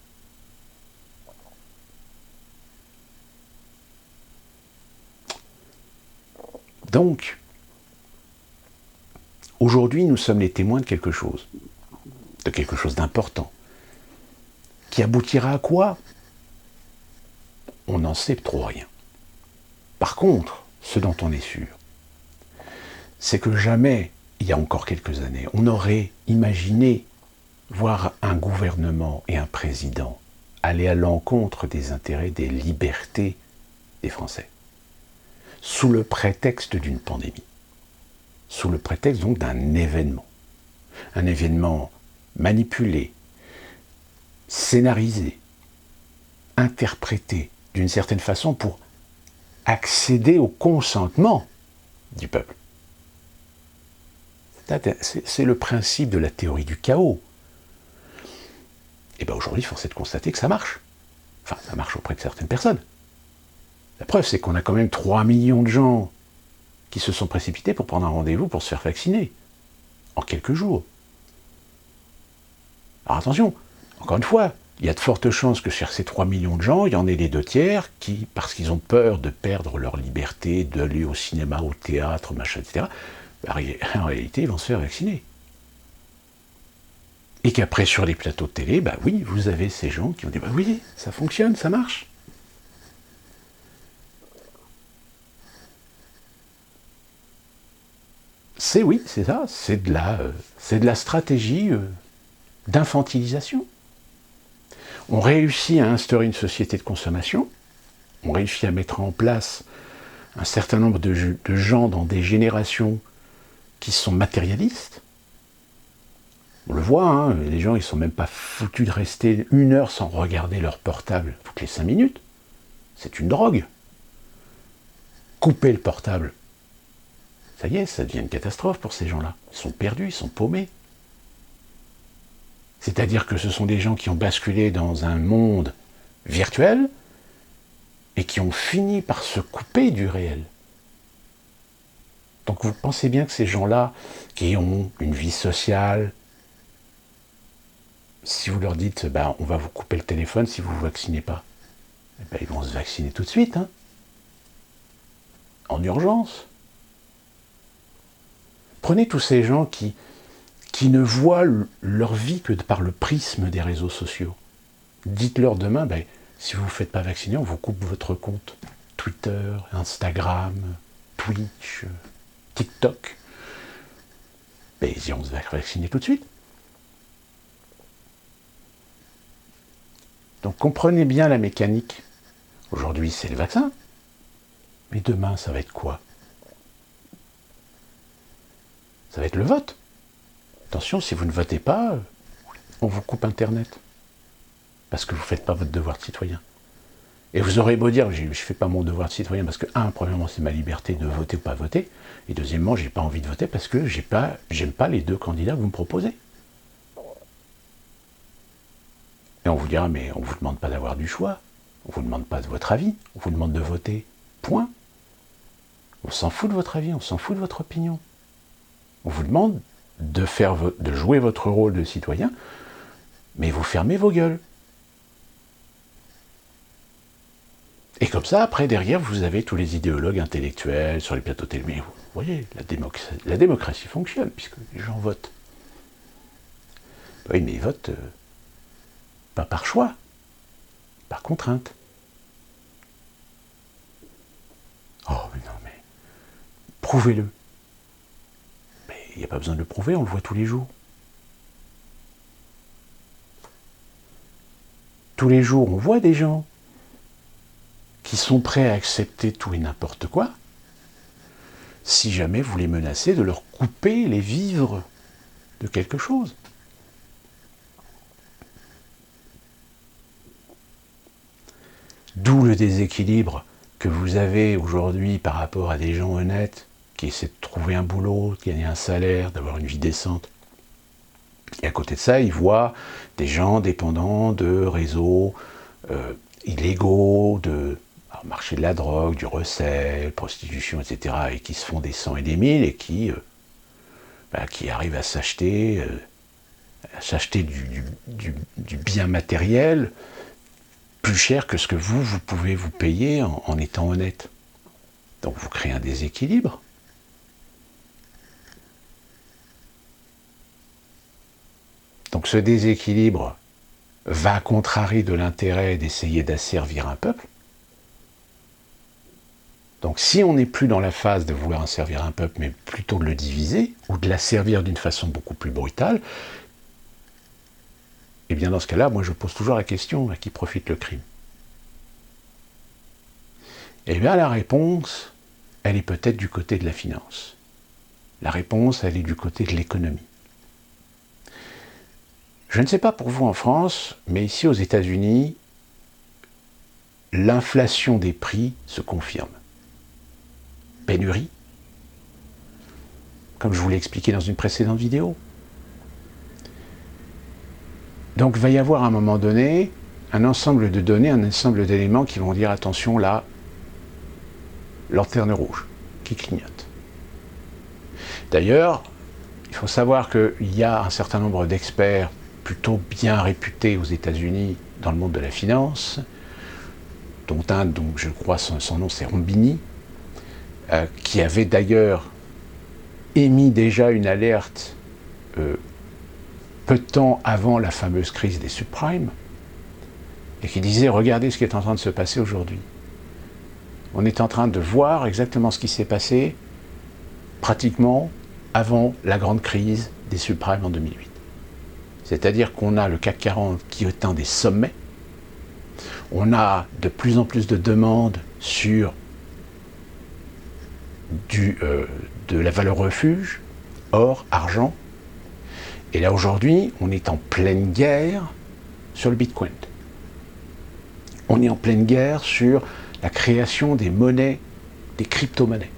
Donc, aujourd'hui, nous sommes les témoins de quelque chose d'important, qui aboutira à quoi? On n'en sait trop rien. Par contre, ce dont on est sûr, c'est que jamais, il y a encore quelques années, on aurait imaginé voir un gouvernement et un président aller à l'encontre des intérêts, des libertés des Français, sous le prétexte d'une pandémie, sous le prétexte donc d'un événement. Un événement manipulé, scénarisé, interprété d'une certaine façon pour accéder au consentement du peuple. C'est le principe de la théorie du chaos. Et aujourd'hui, force est de constater que ça marche. Enfin, ça marche auprès de certaines personnes. La preuve, c'est qu'on a quand même 3 millions de gens qui se sont précipités pour prendre un rendez-vous pour se faire vacciner. En quelques jours. Alors attention, encore une fois, il y a de fortes chances que sur ces 3 millions de gens, il y en ait les 2/3 qui, parce qu'ils ont peur de perdre leur liberté, d'aller au cinéma, au théâtre, machin, etc., en réalité, ils vont se faire vacciner. Et qu'après, sur les plateaux de télé, oui, vous avez ces gens qui vont dire, oui, ça fonctionne, ça marche. oui, c'est ça, c'est de la stratégie d'infantilisation. On réussit à instaurer une société de consommation, on réussit à mettre en place un certain nombre de gens dans des générations qui sont matérialistes. On le voit, hein, les gens ils sont même pas foutus de rester 1 heure sans regarder leur portable toutes les 5 minutes. C'est une drogue. Couper le portable, ça y est, ça devient une catastrophe pour ces gens-là. Ils sont perdus, ils sont paumés. C'est-à-dire que ce sont des gens qui ont basculé dans un monde virtuel et qui ont fini par se couper du réel. Donc vous pensez bien que ces gens-là, qui ont une vie sociale, si vous leur dites on va vous couper le téléphone si vous ne vous vaccinez pas, ils vont se vacciner tout de suite, hein, en urgence. Prenez tous ces gens qui ne voient leur vie que par le prisme des réseaux sociaux. Dites-leur demain, si vous ne vous faites pas vacciner, on vous coupe votre compte Twitter, Instagram, Twitch, TikTok. Ils iront se vacciner tout de suite. Donc comprenez bien la mécanique. Aujourd'hui, c'est le vaccin. Mais demain, ça va être quoi? Ça va être le vote. Attention, si vous ne votez pas, on vous coupe Internet. Parce que vous ne faites pas votre devoir de citoyen. Et vous aurez beau dire, je ne fais pas mon devoir de citoyen parce que, premièrement, c'est ma liberté de voter ou pas voter. Et deuxièmement, je n'ai pas envie de voter parce que j'aime pas les 2 candidats que vous me proposez. Et on vous dira, mais on ne vous demande pas d'avoir du choix. On ne vous demande pas de votre avis. On vous demande de voter. Point. On s'en fout de votre avis, on s'en fout de votre opinion. On vous demande de jouer votre rôle de citoyen, mais vous fermez vos gueules. Et comme ça, après, derrière, vous avez tous les idéologues intellectuels sur les plateaux télé. Mais vous voyez, la démocratie fonctionne, puisque les gens votent. Oui, mais ils votent pas par choix, par contrainte. Oh, mais non, mais prouvez-le. Mais il n'y a pas besoin de le prouver, on le voit tous les jours. Tous les jours, on voit des gens qui sont prêts à accepter tout et n'importe quoi, si jamais vous les menacez de leur couper les vivres de quelque chose. D'où le déséquilibre que vous avez aujourd'hui par rapport à des gens honnêtes qui essaient de trouver un boulot, de gagner un salaire, d'avoir une vie décente. Et à côté de ça, ils voient des gens dépendants de réseaux illégaux, de marché de la drogue, du recel, prostitution, etc., et qui se font des 100 et des 1000 et qui arrivent à s'acheter du bien matériel plus cher que ce que vous pouvez vous payer en étant honnête. Donc vous créez un déséquilibre. Donc ce déséquilibre va à contrario de l'intérêt d'essayer d'asservir un peuple. Donc si on n'est plus dans la phase de vouloir asservir un peuple, mais plutôt de le diviser, ou de l'asservir d'une façon beaucoup plus brutale, eh bien dans ce cas-là, moi je pose toujours la question, à qui profite le crime? Eh bien la réponse, elle est peut-être du côté de la finance. La réponse, elle est du côté de l'économie. Je ne sais pas pour vous en France, mais ici aux États-Unis, l'inflation des prix se confirme. Pénurie, comme je vous l'ai expliqué dans une précédente vidéo. Donc il va y avoir à un moment donné un ensemble de données, un ensemble d'éléments qui vont dire attention là, lanterne rouge, qui clignote. D'ailleurs, il faut savoir qu'il y a un certain nombre d'experts plutôt bien réputés aux États-Unis dans le monde de la finance, dont un, dont je crois son nom c'est Rombini, qui avait d'ailleurs émis déjà une alerte peu de temps avant la fameuse crise des subprimes, et qui disait regardez ce qui est en train de se passer aujourd'hui. On est en train de voir exactement ce qui s'est passé pratiquement avant la grande crise des subprimes en 2008. C'est-à-dire qu'on a le CAC 40 qui atteint des sommets, on a de plus en plus de demandes sur de la valeur refuge, or, argent, et là aujourd'hui, on est en pleine guerre sur le Bitcoin. On est en pleine guerre sur la création des monnaies, des crypto-monnaies.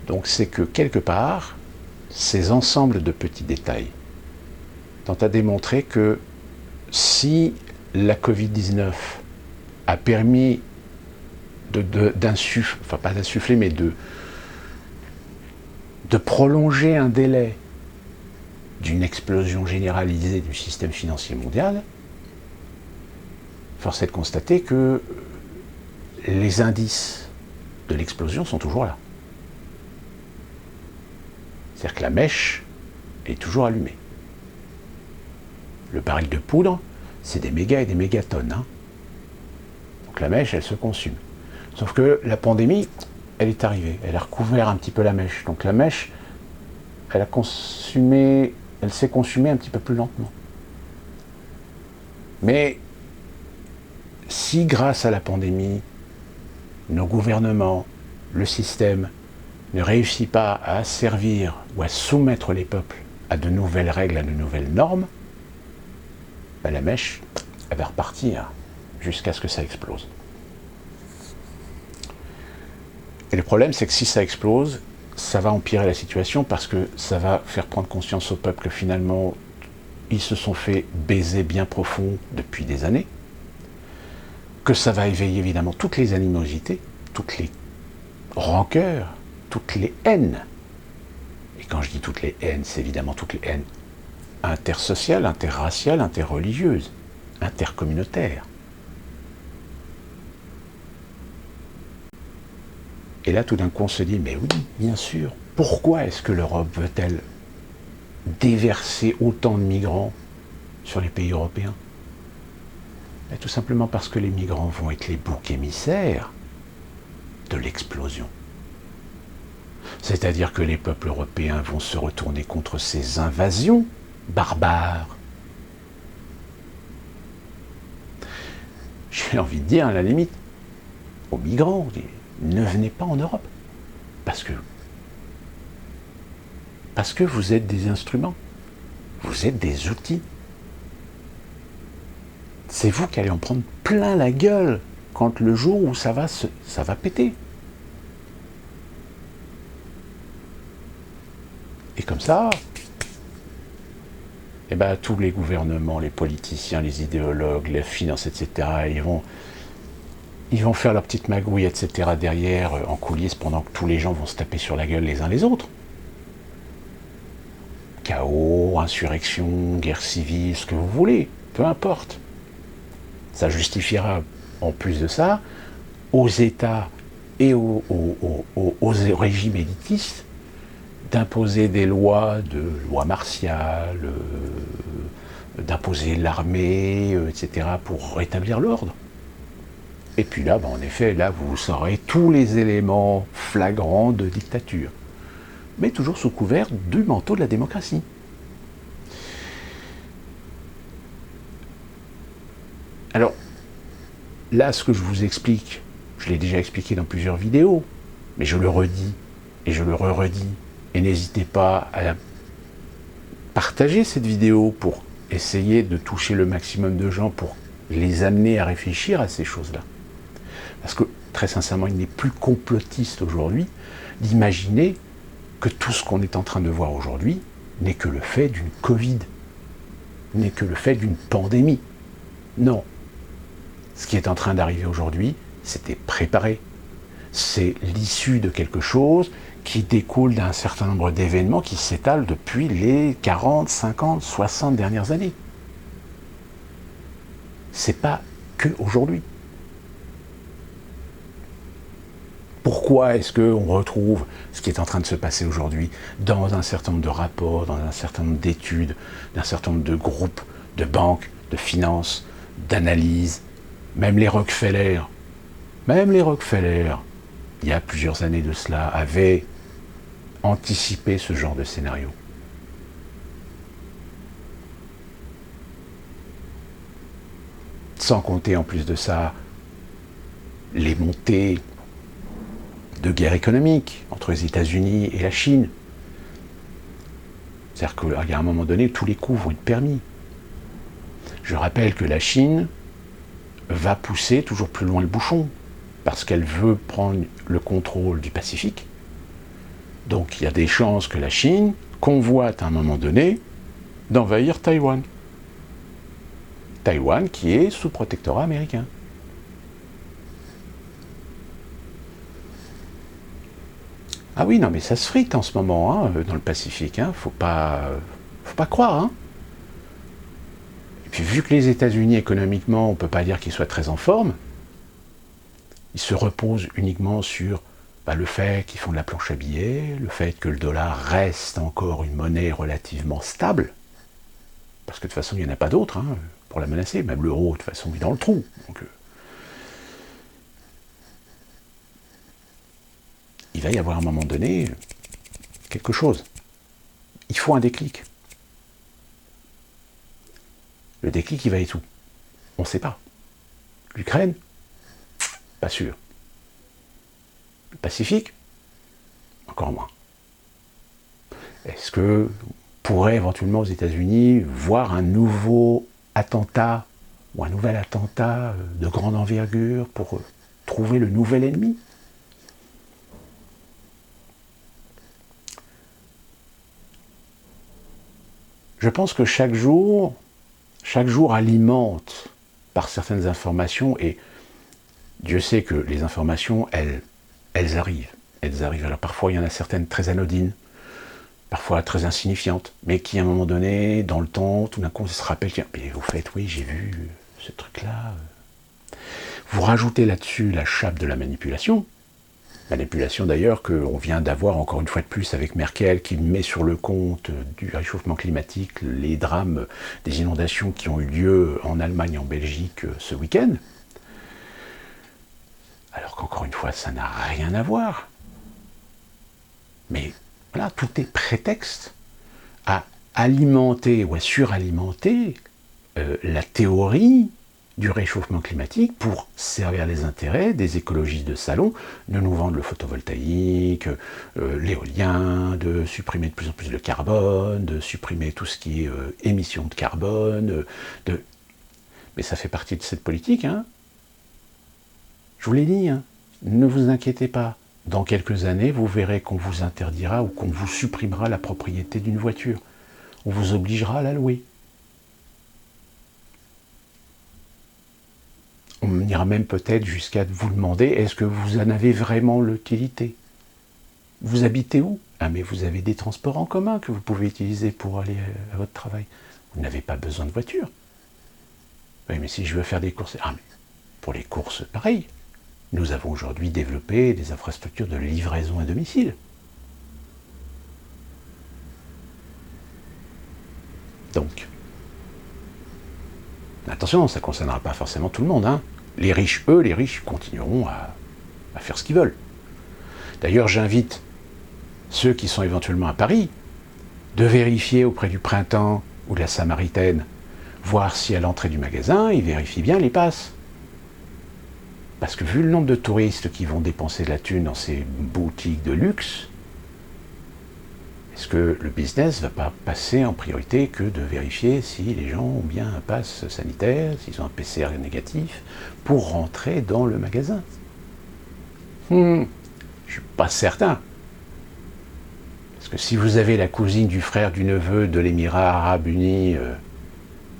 Donc c'est que quelque part, ces ensembles de petits détails tentent à démontrer que si la Covid-19 a permis d'insuffler, enfin pas d'insuffler, mais de prolonger un délai d'une explosion généralisée du système financier mondial, force est de constater que les indices de l'explosion sont toujours là. C'est-à-dire que la mèche est toujours allumée. Le baril de poudre, c'est des mégas et des mégatonnes. Hein. Donc la mèche, elle se consume. Sauf que la pandémie, elle est arrivée. Elle a recouvert un petit peu la mèche. Donc la mèche, elle s'est consumée un petit peu plus lentement. Mais si grâce à la pandémie, nos gouvernements, le système, ne réussit pas à asservir ou à soumettre les peuples à de nouvelles règles, à de nouvelles normes, ben la mèche, elle va repartir jusqu'à ce que ça explose. Et le problème, c'est que si ça explose, ça va empirer la situation parce que ça va faire prendre conscience au peuple que finalement, ils se sont fait baiser bien profond depuis des années, que ça va éveiller évidemment toutes les animosités, toutes les rancœurs, toutes les haines. Et quand je dis toutes les haines, c'est évidemment toutes les haines intersociales, interraciales, interreligieuses, intercommunautaires. Et là, tout d'un coup, on se dit, mais oui, bien sûr, pourquoi est-ce que l'Europe veut-elle déverser autant de migrants sur les pays européens? Et tout simplement parce que les migrants vont être les boucs émissaires de l'explosion. C'est-à-dire que les peuples européens vont se retourner contre ces invasions barbares. J'ai envie de dire, à la limite, aux migrants, ne venez pas en Europe. Parce que vous êtes des instruments. Vous êtes des outils. C'est vous qui allez en prendre plein la gueule quand le jour où ça va péter. Et comme ça, eh ben, tous les gouvernements, les politiciens, les idéologues, les finances, etc., ils vont faire leur petite magouille, etc., derrière, en coulisses, pendant que tous les gens vont se taper sur la gueule les uns les autres. Chaos, insurrection, guerre civile, ce que vous voulez, peu importe. Ça justifiera, en plus de ça, aux États et aux régimes élitistes d'imposer des lois martiales, d'imposer l'armée, etc., pour rétablir l'ordre. Et puis là, en effet, là, vous saurez tous les éléments flagrants de dictature. Mais toujours sous couvert du manteau de la démocratie. Alors, là, ce que je vous explique, je l'ai déjà expliqué dans plusieurs vidéos, mais je le redis, et je le redis, et n'hésitez pas à partager cette vidéo pour essayer de toucher le maximum de gens, pour les amener à réfléchir à ces choses-là. Parce que, très sincèrement, il n'est plus complotiste aujourd'hui d'imaginer que tout ce qu'on est en train de voir aujourd'hui n'est que le fait d'une Covid, n'est que le fait d'une pandémie. Non. Ce qui est en train d'arriver aujourd'hui, c'était préparé. C'est l'issue de quelque chose qui découle d'un certain nombre d'événements qui s'étalent depuis les 40, 50, 60 dernières années. C'est pas que aujourd'hui. Pourquoi est-ce qu'on retrouve ce qui est en train de se passer aujourd'hui dans un certain nombre de rapports, dans un certain nombre d'études, d'un certain nombre de groupes, de banques, de finances, d'analyses, même les Rockefeller, il y a plusieurs années de cela, avaient anticiper ce genre de scénario. Sans compter en plus de ça les montées de guerre économique entre les États-Unis et la Chine. C'est-à-dire qu'il y a un moment donné, tous les coups vont être permis. Je rappelle que la Chine va pousser toujours plus loin le bouchon, parce qu'elle veut prendre le contrôle du Pacifique. Donc il y a des chances que la Chine convoite à un moment donné d'envahir Taïwan. Taïwan qui est sous protectorat américain. Ah oui, non mais ça se frite en ce moment, hein, dans le Pacifique, hein, faut pas croire, hein. Et puis vu que les États-Unis économiquement, on ne peut pas dire qu'ils soient très en forme, ils se reposent uniquement sur le fait qu'ils font de la planche à billets, le fait que le dollar reste encore une monnaie relativement stable, parce que de toute façon il n'y en a pas d'autre, hein, pour la menacer, même l'euro de toute façon est dans le trou. Donc, il va y avoir à un moment donné quelque chose. Il faut un déclic. Le déclic, il va être où? On ne sait pas. L'Ukraine? Pas sûr. Le Pacifique? Encore moins. Est-ce que pourrait éventuellement aux États-Unis voir un nouveau attentat ou un nouvel attentat de grande envergure pour trouver le nouvel ennemi? Je pense que chaque jour alimente par certaines informations, et Dieu sait que les informations, elles arrivent. Alors parfois, il y en a certaines très anodines, parfois très insignifiantes, mais qui, à un moment donné, dans le temps, tout d'un coup, on se rappelle, tiens, mais au fait, oui, j'ai vu ce truc-là. Vous rajoutez là-dessus la chape de la manipulation d'ailleurs qu'on vient d'avoir encore une fois de plus avec Merkel, qui met sur le compte du réchauffement climatique les drames des inondations qui ont eu lieu en Allemagne et en Belgique ce week-end. Alors qu'encore une fois, ça n'a rien à voir. Mais voilà, tout est prétexte à alimenter ou à suralimenter la théorie du réchauffement climatique pour servir les intérêts des écologistes de salon, de nous vendre le photovoltaïque, l'éolien, de supprimer de plus en plus le carbone, de supprimer tout ce qui est émissions de carbone. Mais ça fait partie de cette politique, hein. Je vous l'ai dit, hein. Ne vous inquiétez pas. Dans quelques années, vous verrez qu'on vous interdira ou qu'on vous supprimera la propriété d'une voiture. On vous obligera à la louer. On ira même peut-être jusqu'à vous demander, est-ce que vous en avez vraiment l'utilité? Vous habitez où? Ah mais vous avez des transports en commun que vous pouvez utiliser pour aller à votre travail. Vous n'avez pas besoin de voiture. Oui, mais si je veux faire des courses... Ah mais pour les courses, pareil. Nous avons aujourd'hui développé des infrastructures de livraison à domicile. Donc, attention, ça ne concernera pas forcément tout le monde, hein. Les riches continueront à faire ce qu'ils veulent. D'ailleurs, j'invite ceux qui sont éventuellement à Paris de vérifier auprès du Printemps ou de la Samaritaine, voir si à l'entrée du magasin, ils vérifient bien les passes. Parce que vu le nombre de touristes qui vont dépenser de la thune dans ces boutiques de luxe, est-ce que le business ne va pas passer en priorité que de vérifier si les gens ont bien un pass sanitaire, s'ils ont un PCR négatif, pour rentrer dans le magasin? Je ne suis pas certain. Parce que si vous avez la cousine du frère du neveu de l'Émirat arabe uni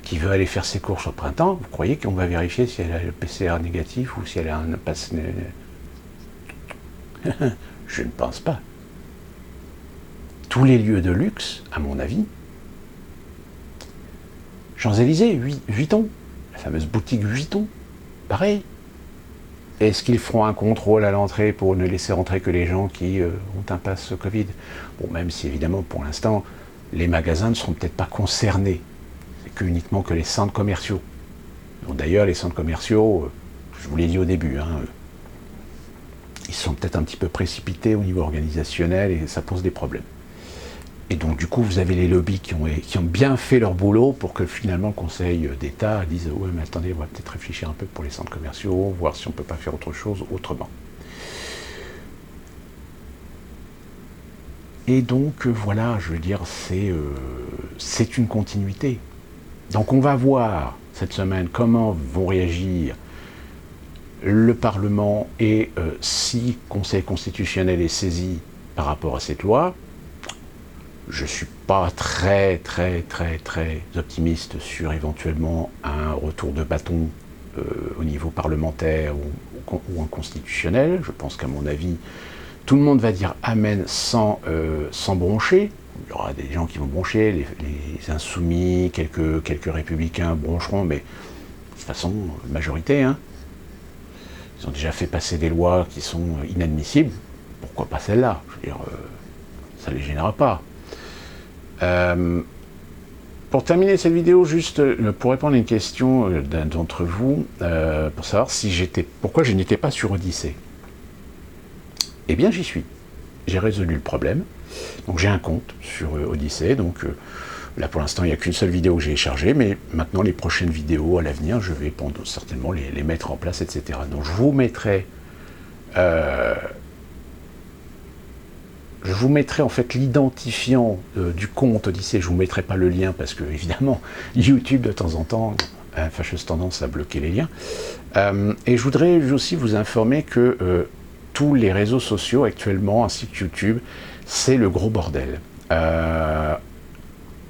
qui veut aller faire ses courses au printemps, vous croyez qu'on va vérifier si elle a le PCR négatif ou si elle a un pass... Je ne pense pas. Tous les lieux de luxe, à mon avis, Champs-Élysées, Vuitton, la fameuse boutique Vuitton, pareil. Est-ce qu'ils feront un contrôle à l'entrée pour ne laisser rentrer que les gens qui ont un pass Covid? Bon, même si évidemment, pour l'instant, les magasins ne seront peut-être pas concernés. C'est uniquement que les centres commerciaux. D'ailleurs, les centres commerciaux, je vous l'ai dit au début, hein, ils sont peut-être un petit peu précipités au niveau organisationnel et ça pose des problèmes. Et donc du coup, vous avez les lobbies qui ont bien fait leur boulot pour que finalement le Conseil d'État dise « Ouais, mais attendez, on va peut-être réfléchir un peu pour les centres commerciaux, voir si on ne peut pas faire autre chose autrement. » Et donc voilà, je veux dire, c'est une continuité. Donc on va voir cette semaine comment vont réagir le Parlement et si le Conseil constitutionnel est saisi par rapport à cette loi. Je ne suis pas très optimiste sur éventuellement un retour de bâton au niveau parlementaire ou en constitutionnel. Je pense qu'à mon avis, tout le monde va dire Amen sans broncher. Il y aura des gens qui vont broncher, les insoumis, quelques républicains broncheront, mais de toute façon, majorité. Hein. Ils ont déjà fait passer des lois qui sont inadmissibles. Pourquoi pas celle-là? Je veux dire, ça ne les gênera pas. Pour terminer cette vidéo, juste pour répondre à une question d'un d'entre vous, pour savoir pourquoi je n'étais pas sur Odyssée. Eh bien, j'y suis. J'ai résolu le problème. Donc j'ai un compte sur Odyssée. Donc là, pour l'instant, il n'y a qu'une seule vidéo que j'ai chargée, mais maintenant, les prochaines vidéos à l'avenir, je vais certainement les mettre en place, etc. Donc je vous mettrai en fait l'identifiant du compte Odyssée. Je ne vous mettrai pas le lien parce que, évidemment, YouTube, de temps en temps, a une fâcheuse tendance à bloquer les liens. Et je voudrais aussi vous informer que tous les réseaux sociaux actuellement, ainsi que YouTube, c'est le gros bordel.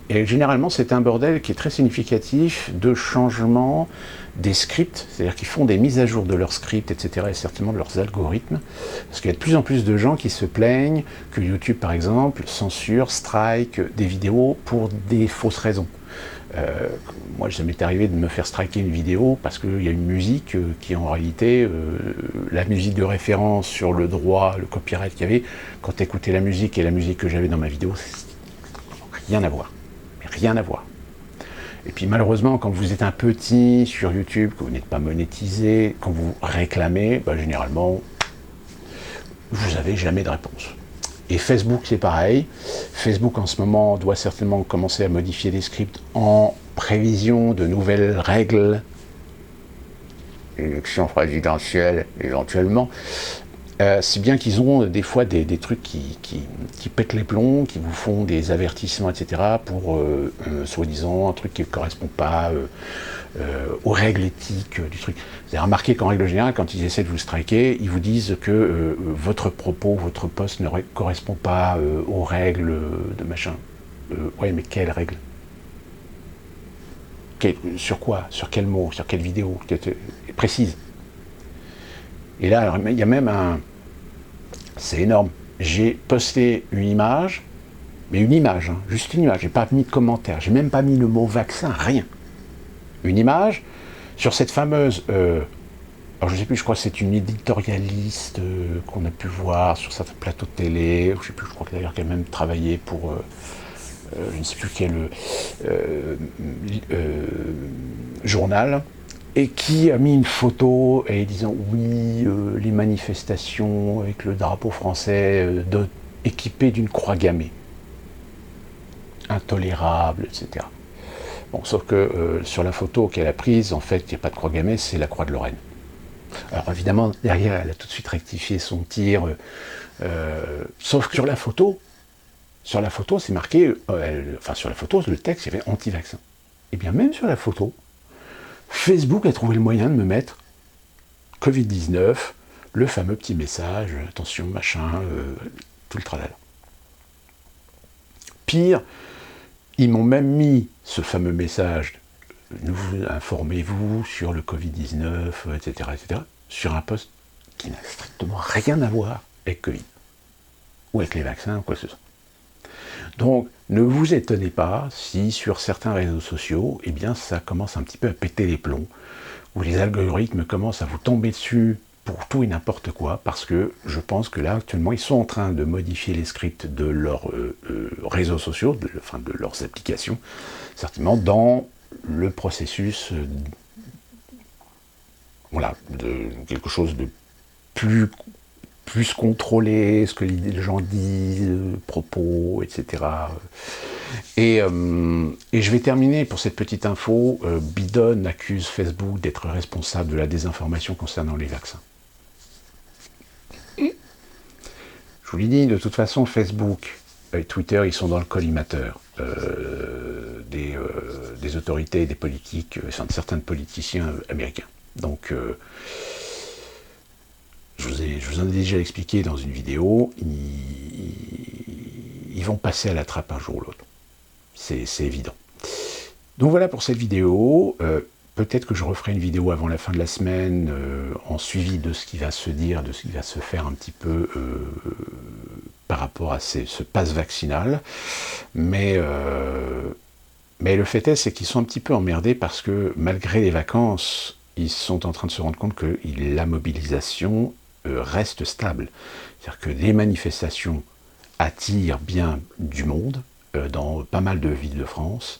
Et généralement, c'est un bordel qui est très significatif de changement des scripts, c'est-à-dire qu'ils font des mises à jour de leurs scripts, etc., et certainement de leurs algorithmes, parce qu'il y a de plus en plus de gens qui se plaignent que YouTube, par exemple, censure, strike des vidéos pour des fausses raisons. Moi, ça m'est arrivé de me faire striker une vidéo parce qu'il y a une musique qui est en réalité la musique de référence sur le droit, le copyright qu'il y avait. Quand tu écoutais la musique et la musique que j'avais dans ma vidéo, rien à voir. Mais rien à voir. Et puis malheureusement, quand vous êtes un petit sur YouTube, que vous n'êtes pas monétisé, quand vous réclamez, généralement, vous n'avez jamais de réponse. Et Facebook, c'est pareil. Facebook, en ce moment, doit certainement commencer à modifier les scripts en prévision de nouvelles règles, élections présidentielles éventuellement. Si bien qu'ils ont des fois des trucs qui pètent les plombs, qui vous font des avertissements, etc., pour, soi-disant, un truc qui ne correspond pas aux règles éthiques du truc. Vous avez remarqué qu'en règle générale, quand ils essaient de vous striker, ils vous disent que votre propos, votre post ne correspond pas aux règles de machin. Ouais, mais quelles règles? Sur quoi? Sur quel mot? Sur quelle vidéo? Précise. Et là, alors, il y a même c'est énorme. J'ai posté une image, mais une image, hein, juste une image. J'ai pas mis de commentaire, j'ai même pas mis le mot vaccin, rien. Une image sur cette fameuse. Alors je sais plus, je crois que c'est une éditorialiste qu'on a pu voir sur certains plateaux de télé. Je sais plus, je crois d'ailleurs qu'elle a même travaillé pour. Je ne sais plus quel journal. Et qui a mis une photo et disant oui, les manifestations avec le drapeau français équipé d'une croix gammée. Intolérable, etc. Bon, sauf que sur la photo qu'elle a prise, en fait, il n'y a pas de croix gammée, c'est la croix de Lorraine. Alors évidemment, derrière, elle a tout de suite rectifié son tir. Sauf que sur la photo, c'est marqué, sur la photo, le texte, il y avait anti-vaccin. Et bien même sur la photo, Facebook a trouvé le moyen de me mettre Covid-19, le fameux petit message, attention, machin, tout le tralala. Pire, ils m'ont même mis ce fameux message, informez-vous sur le Covid-19, etc., sur un post qui n'a strictement rien à voir avec Covid, ou avec les vaccins, ou quoi que ce soit. Donc, ne vous étonnez pas si sur certains réseaux sociaux, eh bien, ça commence un petit peu à péter les plombs, où les algorithmes commencent à vous tomber dessus pour tout et n'importe quoi, parce que je pense que là, actuellement, ils sont en train de modifier les scripts de leurs réseaux sociaux, de leurs applications, certainement dans le processus de quelque chose de plus plus contrôler ce que les gens disent, propos, etc. Et je vais terminer pour cette petite info. Biden accuse Facebook d'être responsable de la désinformation concernant les vaccins. Je vous l'ai dit, de toute façon, Facebook et Twitter, ils sont dans le collimateur des autorités, des politiques, certains politiciens américains. Donc, je vous en ai déjà expliqué dans une vidéo, ils vont passer à la trappe un jour ou l'autre. C'est évident. Donc voilà pour cette vidéo. Peut-être que je referai une vidéo avant la fin de la semaine, en suivi de ce qui va se dire, de ce qui va se faire un petit peu par rapport à ce pass vaccinal. Mais le fait est, c'est qu'ils sont un petit peu emmerdés parce que malgré les vacances, ils sont en train de se rendre compte que la mobilisation reste stable. C'est-à-dire que les manifestations attirent bien du monde dans pas mal de villes de France.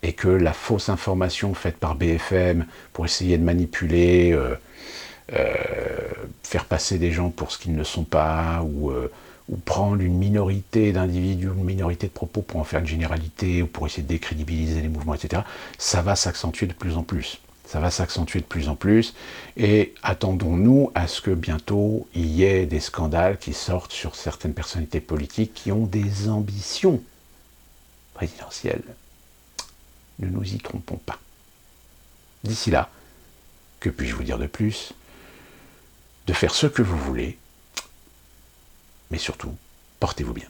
Et que la fausse information faite par BFM pour essayer de manipuler, faire passer des gens pour ce qu'ils ne sont pas, ou prendre une minorité d'individus, une minorité de propos pour en faire une généralité, ou pour essayer de décrédibiliser les mouvements, etc., ça va s'accentuer de plus en plus. Ça va s'accentuer de plus en plus, et attendons-nous à ce que bientôt il y ait des scandales qui sortent sur certaines personnalités politiques qui ont des ambitions présidentielles. Ne nous y trompons pas. D'ici là, que puis-je vous dire de plus? De faire ce que vous voulez, mais surtout, portez-vous bien.